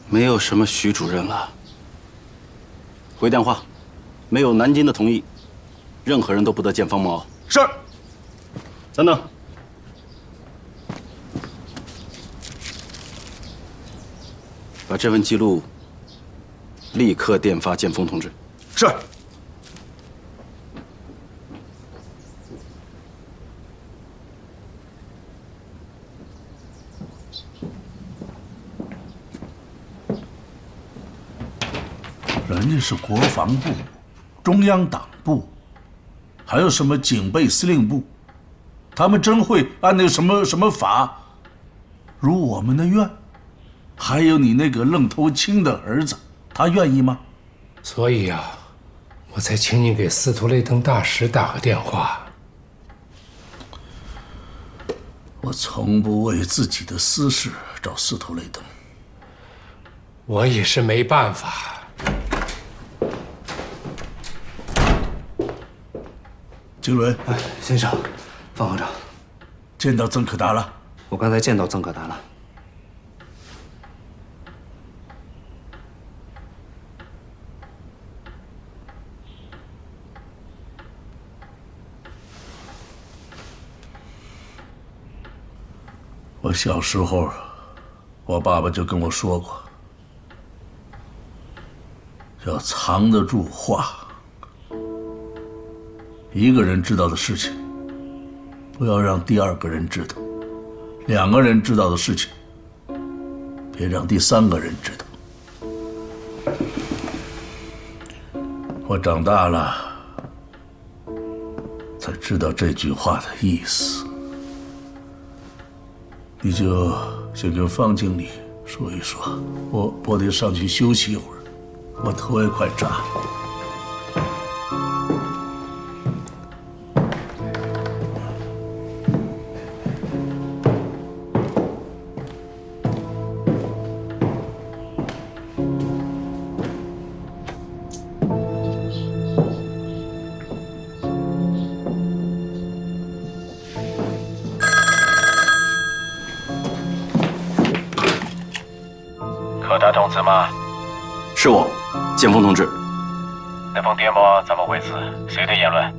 没有什么徐主任了。回电话，没有南京的同意，任何人都不得见方梦敖。是。等等。把这份记录立刻电发建峰同志。是。人家是国防部、中央党部，还有什么警备司令部，他们真会按那个什么法如我们的愿？还有你那个愣头青的儿子，他愿意吗？所以啊，我才请你给司徒雷登大使打个电话。我从不为自己的私事找司徒雷登。我也是没办法。经纶，先生，方行长，见到曾可达了？我刚才见到曾可达了。我小时候，我爸爸就跟我说过，要藏得住话。一个人知道的事情，不要让第二个人知道；两个人知道的事情，别让第三个人知道。我长大了，才知道这句话的意思。你就先跟方经理说一说，我得上去休息一会儿，我头也快炸了。达同志吗？是我，剑锋同志。那封电报怎么回事？谁的言论？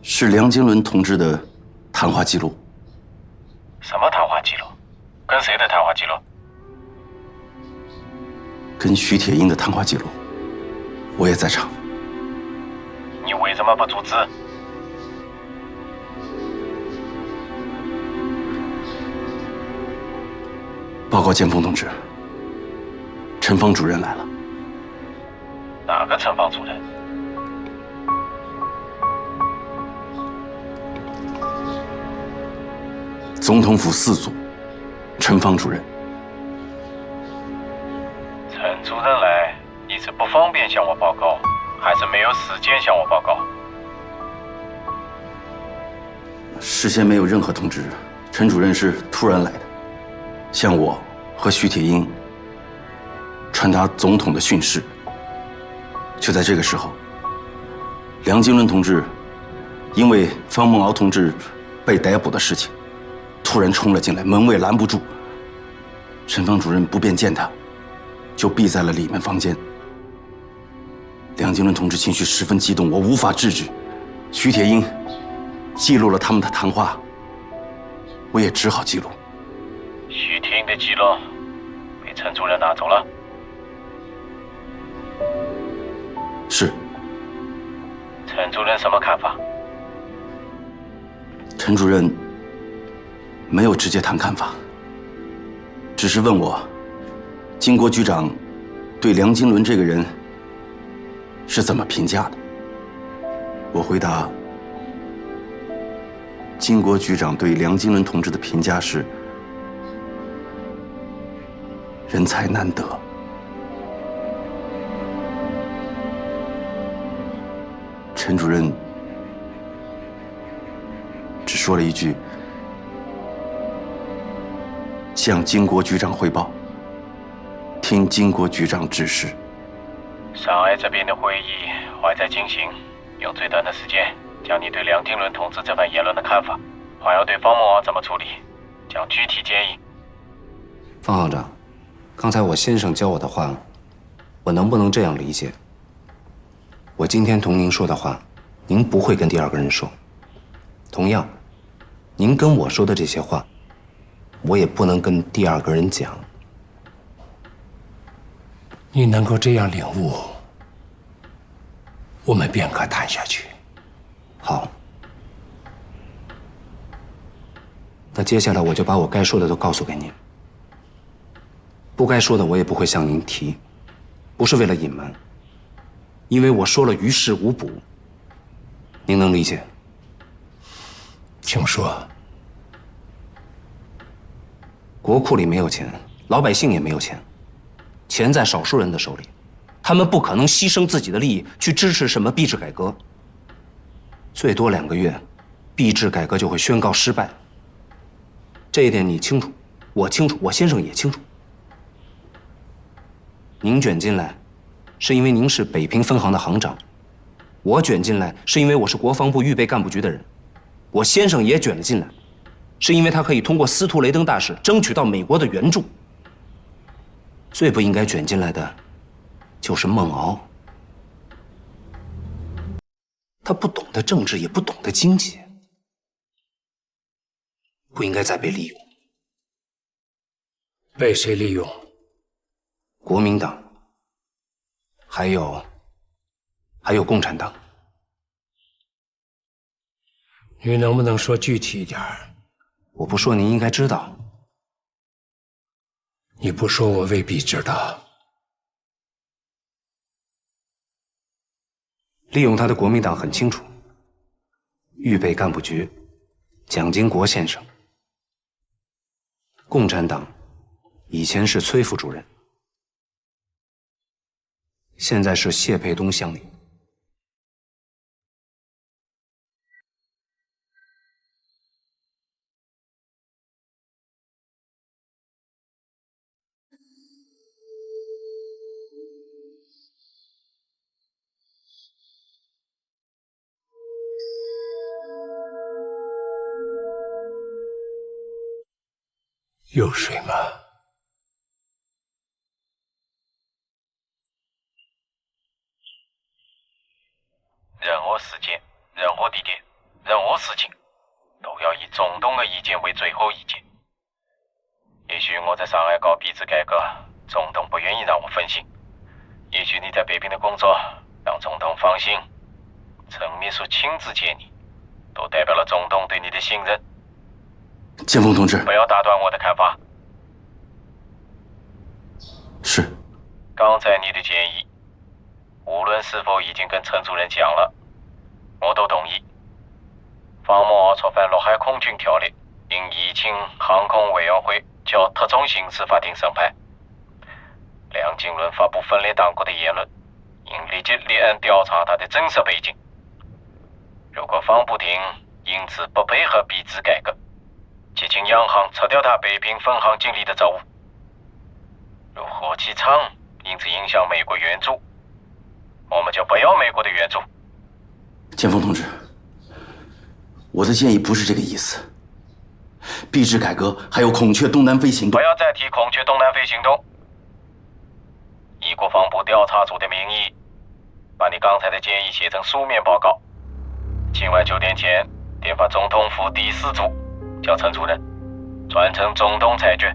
是梁经纶同志的谈话记录。什么谈话记录？跟谁的谈话记录？跟徐铁英的谈话记录，我也在场。你为什么不阻止？报告剑锋同志，陈芳主任来了。哪个陈芳主任？总统府4组，陈芳主任。陈主任来，你是不方便向我报告，还是没有时间向我报告？事先没有任何通知，陈主任是突然来的，向我和徐铁英传达总统的训示。就在这个时候，梁经纶同志因为方梦敖同志被逮捕的事情，突然冲了进来，门卫拦不住。陈芳主任不便见他，就避在了里面房间。梁经纶同志情绪十分激动，我无法制止。徐铁英记录了他们的谈话，我也只好记录。徐铁英的记录被陈主任拿走了。是。陈主任什么看法？陈主任没有直接谈看法，只是问我，金国局长对梁经纶这个人是怎么评价的。我回答，金国局长对梁经纶同志的评价是人才难得。陈主任只说了一句：“向金国局长汇报，听金国局长指示。”上海这边的会议还在进行，用最短的时间将你对梁经纶同志这番言论的看法，还要对方梦敖怎么处理，讲具体建议。方行长，刚才我先生教我的话，我能不能这样理解？我今天同您说的话，您不会跟第二个人说。同样，您跟我说的这些话，我也不能跟第二个人讲。你能够这样领悟，我们便可谈下去。好，那接下来我就把我该说的都告诉给您，不该说的我也不会向您提，不是为了隐瞒，因为我说了于事无补。您能理解？请说。国库里没有钱，老百姓也没有钱，钱在少数人的手里，他们不可能牺牲自己的利益去支持什么币制改革。最多2个月，币制改革就会宣告失败。这一点你清楚，我清楚，我先生也清楚。您卷进来，是因为您是北平分行的行长；我卷进来，是因为我是国防部预备干部局的人；我先生也卷了进来，是因为他可以通过司徒雷登大使争取到美国的援助。最不应该卷进来的，就是孟敖。他不懂得政治，也不懂得经济，不应该再被利用。被谁利用？国民党，还有共产党。你能不能说具体一点？我不说您应该知道。你不说我未必知道。利用他的国民党很清楚，预备干部局，蒋经国先生。共产党以前是崔副主任，现在是谢培东乡里。有水吗？时间、任何地点、任何事情，都要以总统的意见为最后意见。也许我在上海搞币制改革，总统不愿意让我分心；也许你在北平的工作让总统放心。陈秘书亲自见你，都代表了总统对你的信任。剑锋同志，不要打断我的看法。是。刚才你的建议，无论是否已经跟陈主任讲了，我都同意。方孟敖触犯陆海空军条例，应移请航空委员会交特种刑事法庭审判。梁金伦发布分裂党国的言论，应立即立案调查他的真实背景。如果方不停因此不配合币制改革，即请央行撤掉他北平分行经理的职务。如何其昌因此影响美国援助，我们就不要美国的援助。剑锋同志，我的建议不是这个意思。币制改革还有孔雀东南飞行动，不要再提孔雀东南飞行动。以国防部调查组的名义，把你刚才的建议写成书面报告。今晚9点前电发总统府第4组，叫陈主任传承总统裁决。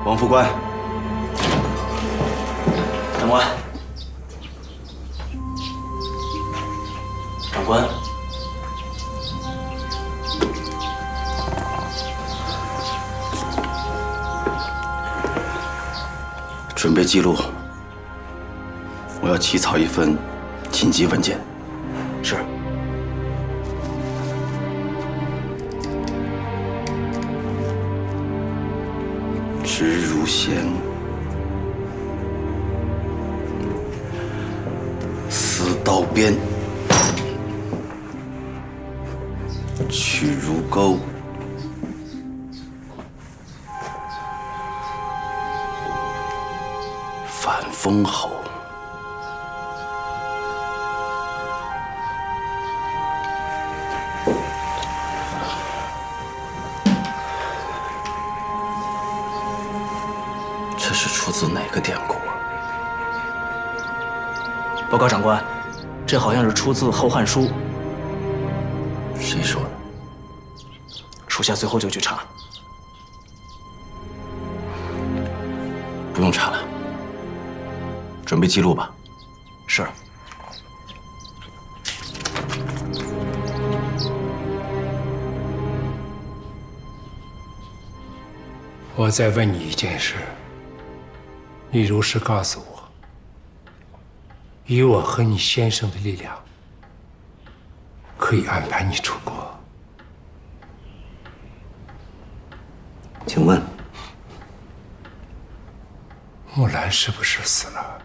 王副官，长官，长官，准备记录。我要起草一份紧急文件。是。直如弦，似刀鞭；去如钩，反封侯。这是出自哪个典故啊？报告长官，这好像是出自《后汉书》。谁说的？属下随后就去查。不用查了，准备记录吧。是。我再问你一件事。你如实告诉我，以我和你先生的力量，可以安排你出国。请问，木兰是不是死了？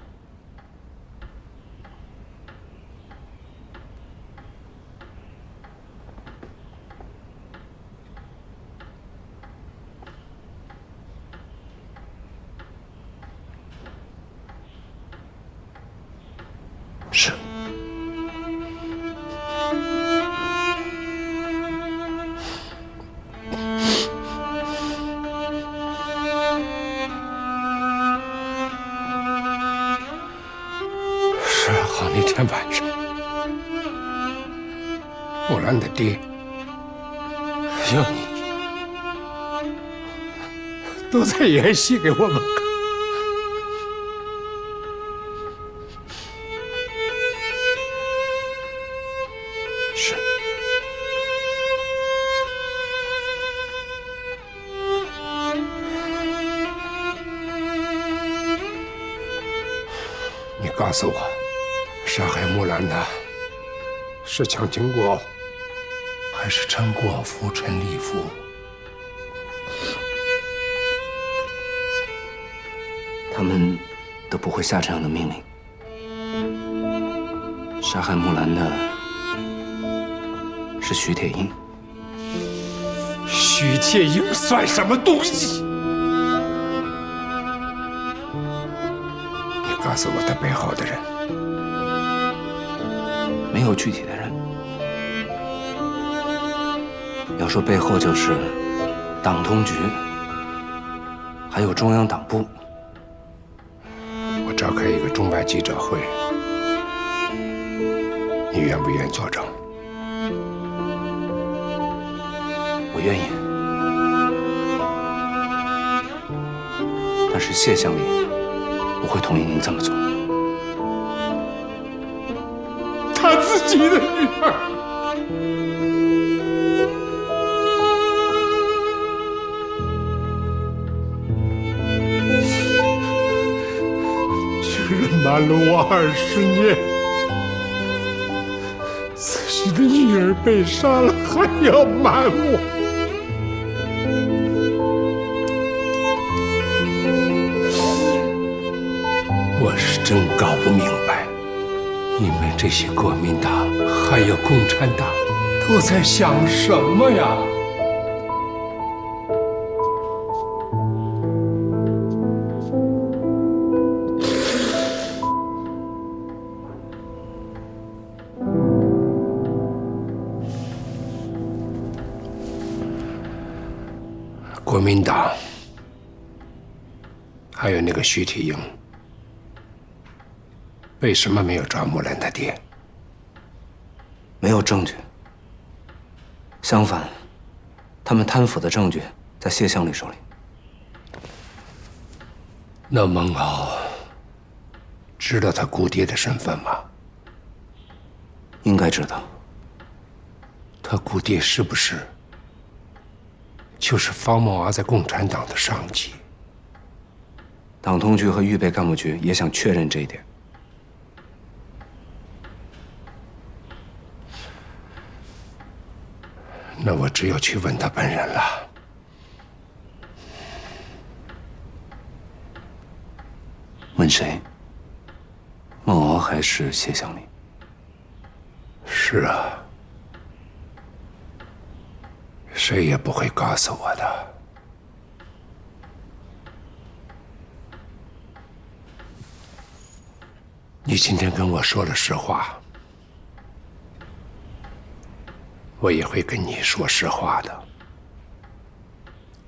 是。12号那天晚上，木兰的爹还有你都在演戏给我们看。是。你告诉我，杀害木兰的是蒋经国，还是陈国夫、陈立夫？他们都不会下这样的命令。杀害木兰的是徐铁英。徐铁英算什么东西？告诉我他背后的人。没有具体的人。要说背后就是党通局，还有中央党部。我召开一个中外记者会，你愿不愿意作证？我愿意。但是谢乡里不会同意您这么做。他自己的女儿，居然瞒了我20年，自己的女儿被杀了，还要瞒我。我是真搞不明白，你们这些国民党还有共产党都在想什么呀？国民党还有那个徐铁英，为什么没有抓木兰他爹？没有证据。相反，他们贪腐的证据在谢乡里手里。那孟敖知道他姑爹的身份吗？应该知道。他姑爹是不是就是方孟敖在共产党的上级？党通局和预备干部局也想确认这一点。那我只有去问他本人了。问谁？孟敖还是谢乡里？是啊，谁也不会告诉我的。你今天跟我说了实话，我也会跟你说实话的。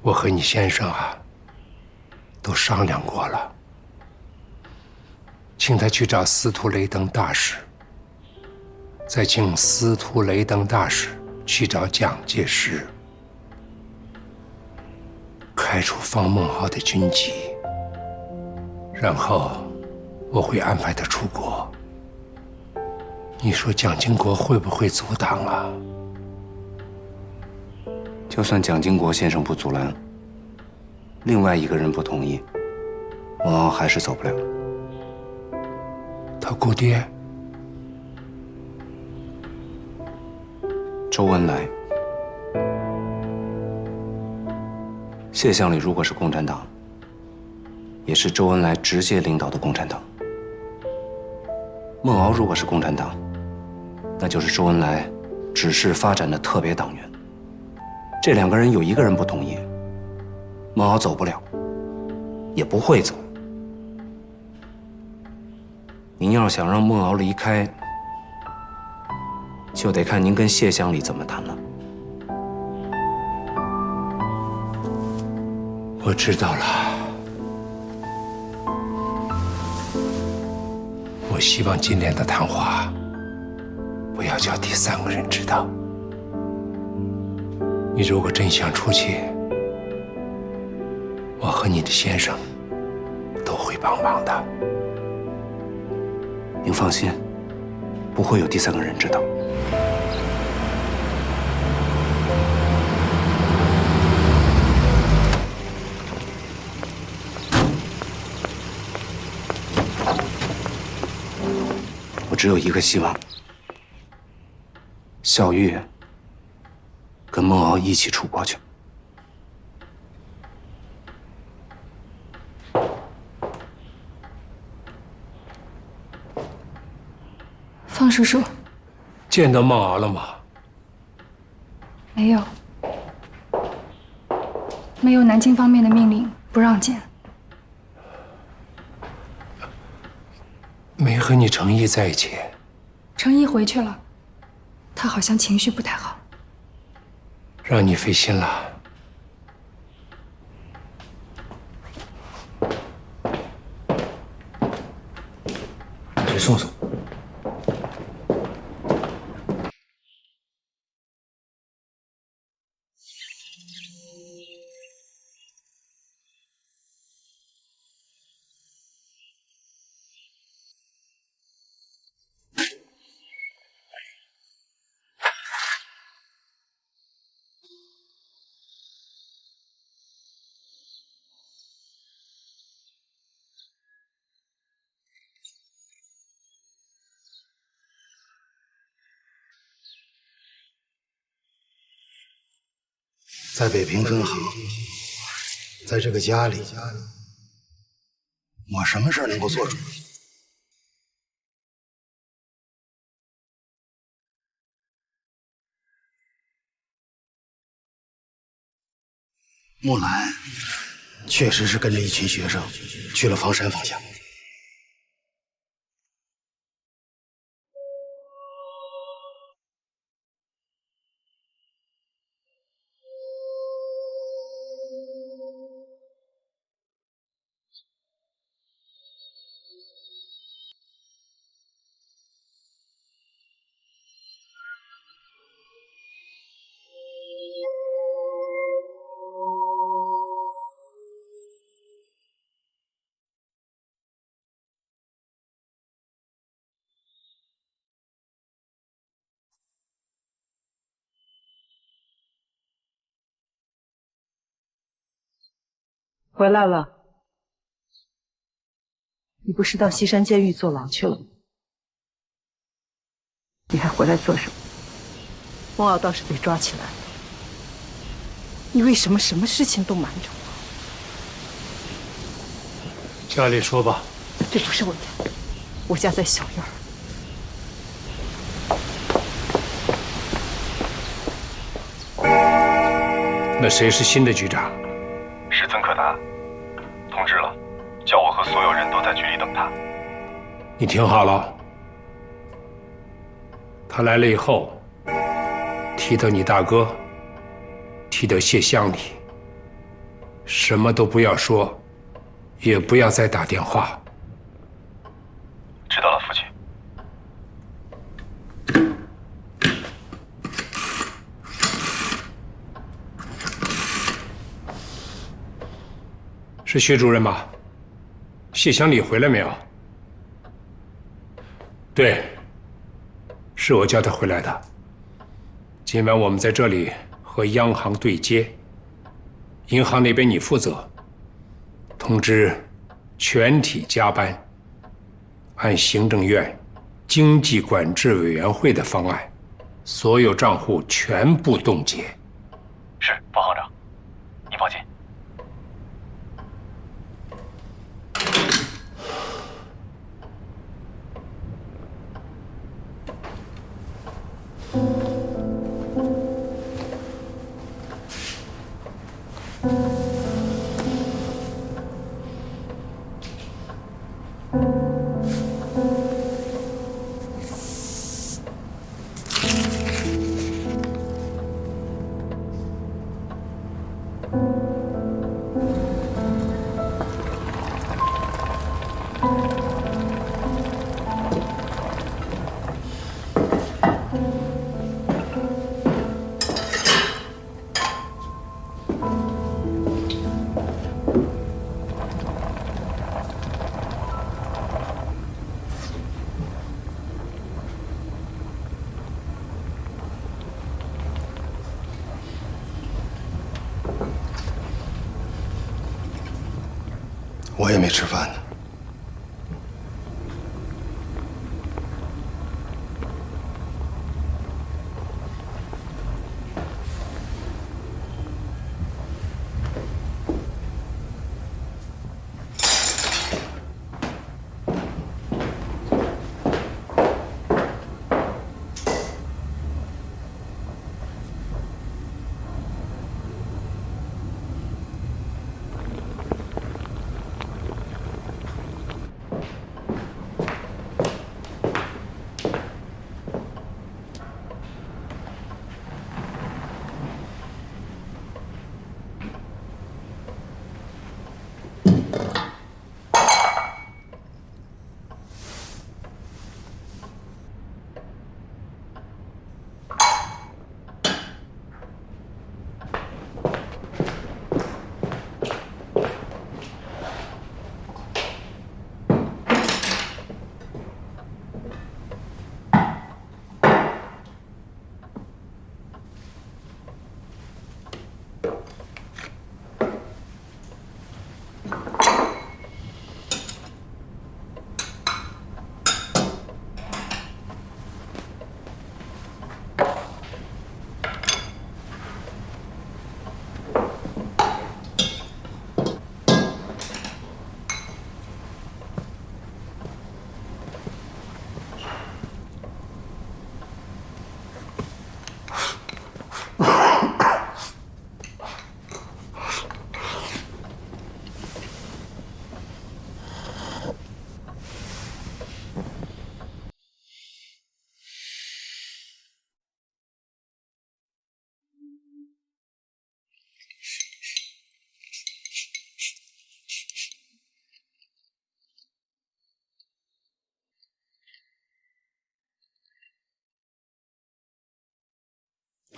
我和你先生啊，都商量过了，请他去找司徒雷登大使，再请司徒雷登大使去找蒋介石，开除方孟敖的军籍，然后我会安排他出国。你说蒋经国会不会阻挡啊？就算蒋经国先生不阻拦，另外一个人不同意，孟敖还是走不了。他姑爹周恩来，谢乡里如果是共产党，也是周恩来直接领导的共产党。孟敖如果是共产党，那就是周恩来指示发展的特别党员。这两个人有一个人不同意，孟敖走不了，也不会走。您要想让孟敖离开，就得看您跟谢乡里怎么谈了。我知道了。我希望今天的谈话不要叫第三个人知道。你如果真想出去，我和你的先生都会帮忙的。您放心，不会有第三个人知道。我只有一个希望，小玉跟孟敖一起出国去。方叔叔，见到孟敖了吗？没有，没有南京方面的命令不让见。没和你程毅在一起。程毅回去了，他好像情绪不太好。让你费心了。去送送。在北平分行，在这个家里，我什么事能够做主？木兰确实是跟着一群学生去了房山方向。回来了，你不是到西山监狱坐牢去了吗？你还回来做什么？孟敖倒是被抓起来了，你为什么什么事情都瞒着我？家里说吧。这不是我家，我家在小院儿。那谁是新的局长？是曾可达，通知了，叫我和所有人都在局里等他。你听好了，他来了以后，提到你大哥，提到谢乡里，什么都不要说，也不要再打电话。知道了，父亲。是薛主任吧？谢乡里回来没有？对，是我叫他回来的。今晚我们在这里和央行对接，银行那边你负责。通知全体加班，按行政院经济管制委员会的方案，所有账户全部冻结。是，方行长，您放心。我也没吃饭呢。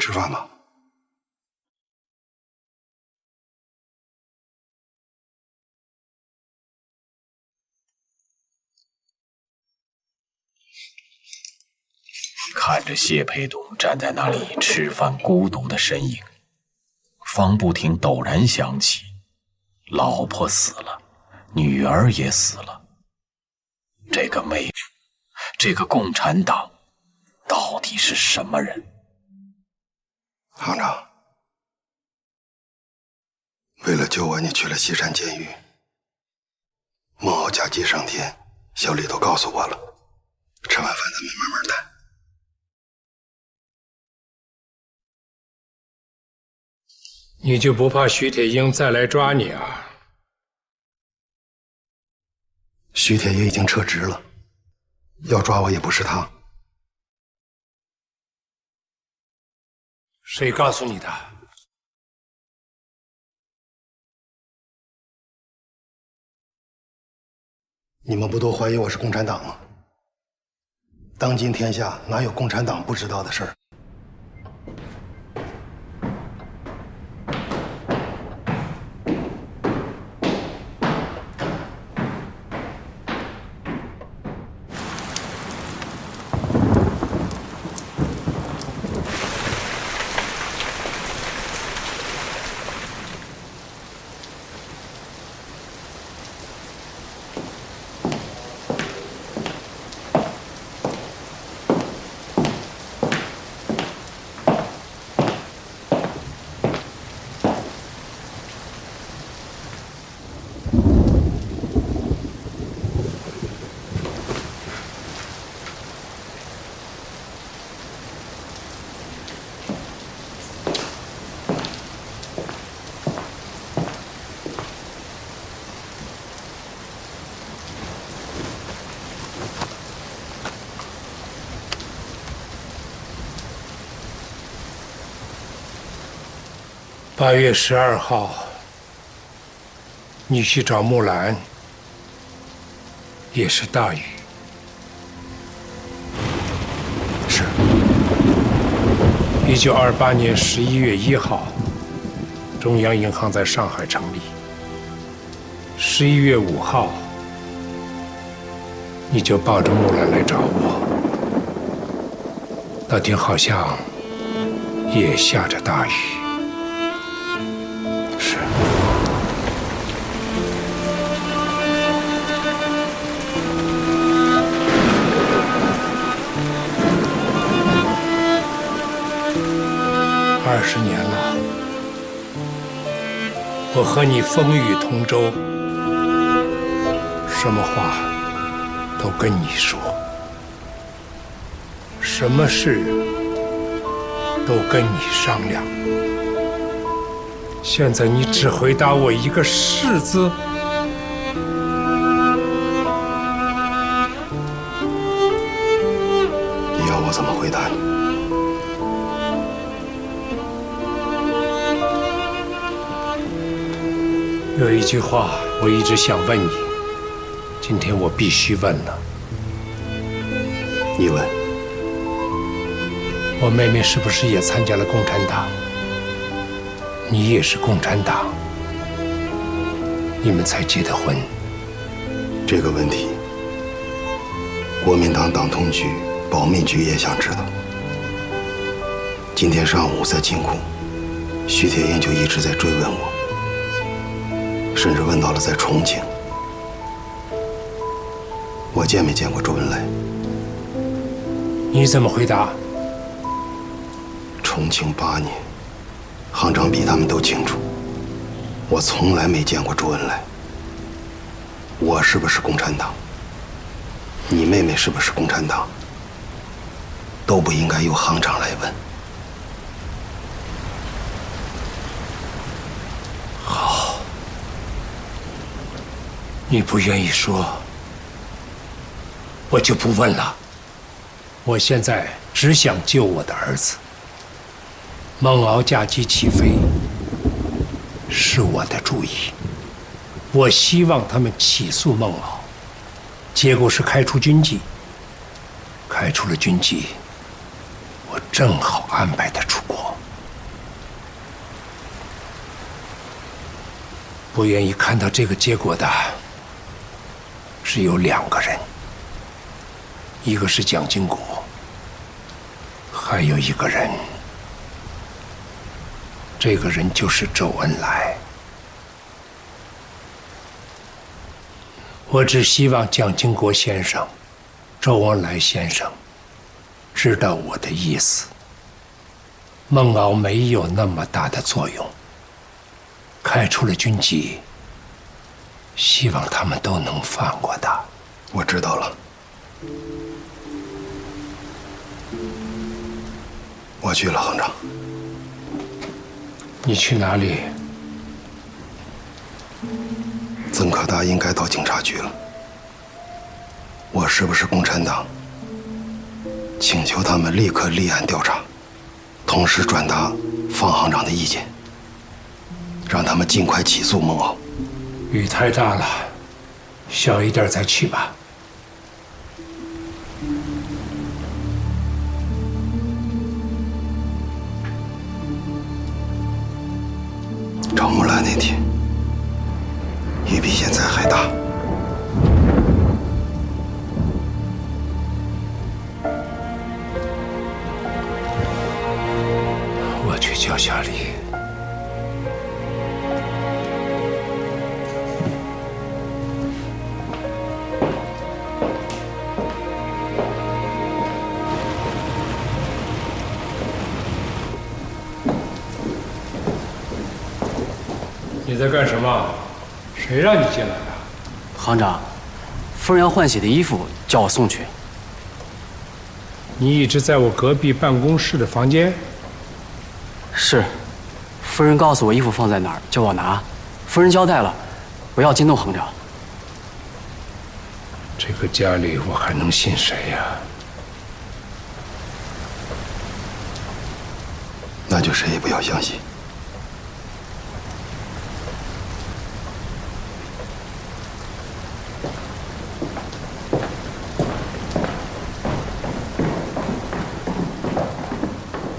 吃饭吧。看着谢培东站在那里吃饭孤独的身影，方不停陡然想起，老婆死了，女儿也死了。这个妹夫，这个共产党，到底是什么人？行长，为了救我，你去了西山监狱。孟敖假祭上天，小李都告诉我了。吃完饭咱们慢慢谈。你就不怕徐铁英再来抓你啊？徐铁英已经撤职了，要抓我也不是他。谁告诉你的？你们不都怀疑我是共产党吗？当今天下哪有共产党不知道的事儿？8月12号，你去找木兰，也是大雨。是。1928年11月1号，中央银行在上海成立。11月5号，你就抱着木兰来找我。那天好像也下着大雨。是。20年了，我和你风雨同舟，什么话都跟你说，什么事都跟你商量。现在你只回答我一个“是”字，你要我怎么回答你？有一句话我一直想问你，今天我必须问了。你问。我妹妹是不是也参加了共产党？你也是共产党，你们才结的婚。这个问题，国民党党通局、保密局也想知道。今天上午在金库，徐铁英就一直在追问我，甚至问到了在重庆，我见没见过周恩来？你怎么回答？重庆8年，行长比他们都清楚，我从来没见过周恩来。我是不是共产党？你妹妹是不是共产党？都不应该由行长来问。好，你不愿意说，我就不问了。我现在只想救我的儿子。孟敖驾机起飞是我的主意，我希望他们起诉孟敖，结果是开除军纪。开除了军纪，我正好安排他出国。不愿意看到这个结果的是有2个人，一个是蒋经国，还有一个人，这个人就是周恩来。我只希望蒋经国先生、周恩来先生知道我的意思。孟敖没有那么大的作用，开除了军籍，希望他们都能放过他。我知道了，我去了，行长。你去哪里？曾可达应该到警察局了。我是不是共产党？请求他们立刻立案调查，同时转达方行长的意见，让他们尽快起诉孟敖。雨太大了，小一点再去吧。赵木兰那天，雨比现在还大。我去叫小李。你在干什么？谁让你进来的？行长，夫人要换洗的衣服，叫我送去。你一直在我隔壁办公室的房间？是，夫人告诉我衣服放在哪儿，叫我拿。夫人交代了，不要惊动行长。这个家里我还能信谁呀？那就谁也不要相信。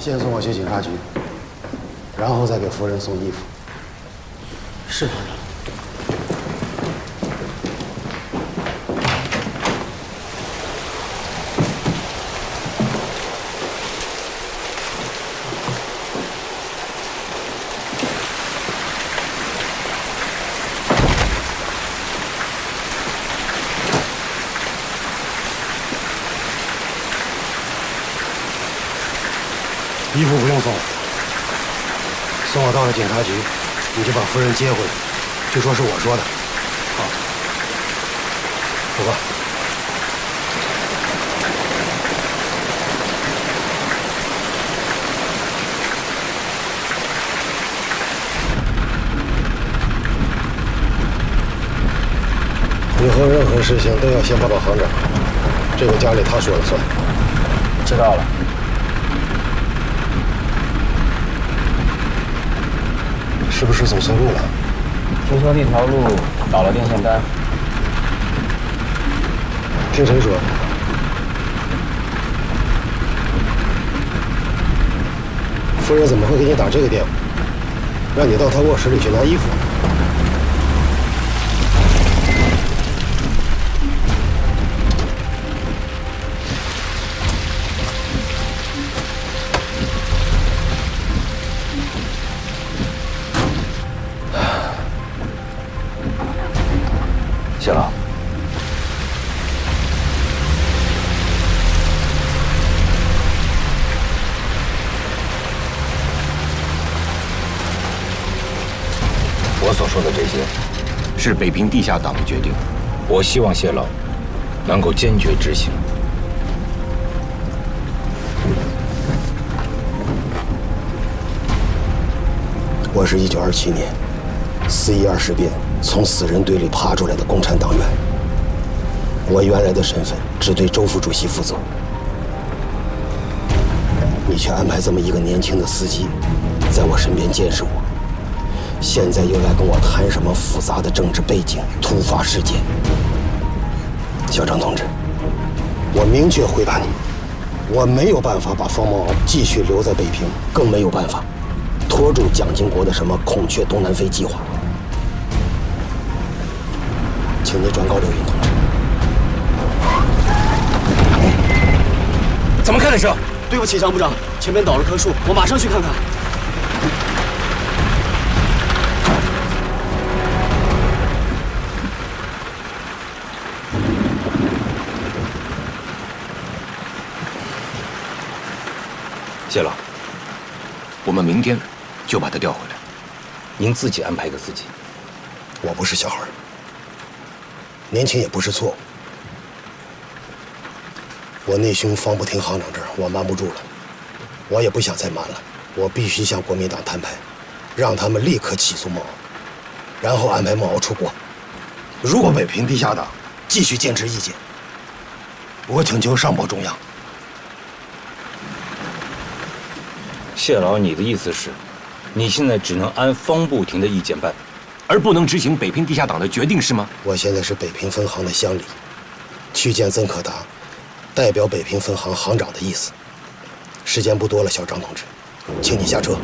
先送我去警察局，然后再给夫人送衣服。是行长。衣服不用送，送我到了警察局，你就把夫人接回去，就说是我说的。好，走吧。以后任何事情都要先报告行长，这个家里他说了算。知道了。是不是走错路了？听说那条路倒了电线杆。听谁说？夫人怎么会给你打这个电话，让你到她卧室里去拿衣服？谢了。我所说的这些，是北平地下党的决定。我希望谢老能够坚决执行。我是1927年4·12事变从死人堆里爬出来的共产党员。我原来的身份只对周副主席负责，你却安排这么一个年轻的司机在我身边监视我，现在又来跟我谈什么复杂的政治背景、突发事件。小张同志，我明确回答你，我没有办法把方孟敖继续留在北平，更没有办法拖住蒋经国的什么孔雀东南飞计划。请你转告刘云同志。怎么看的是？对不起，张部长，前面倒了棵树，我马上去看看。谢老，我们明天就把他调回来，您自己安排一个司机。我不是小孩，年轻也不是错误。我内兄方不听行长这儿，我瞒不住了，我也不想再瞒了，我必须向国民党摊牌，让他们立刻起诉孟敖，然后安排孟敖出国。如果北平地下党继续坚持意见，我请求上报中央。谢老，你的意思是，你现在只能按方不停的意见办，而不能执行北平地下党的决定是吗？我现在是北平分行的乡里，去见曾可达，代表北平分行行长的意思。时间不多了，小张同志，请你下车。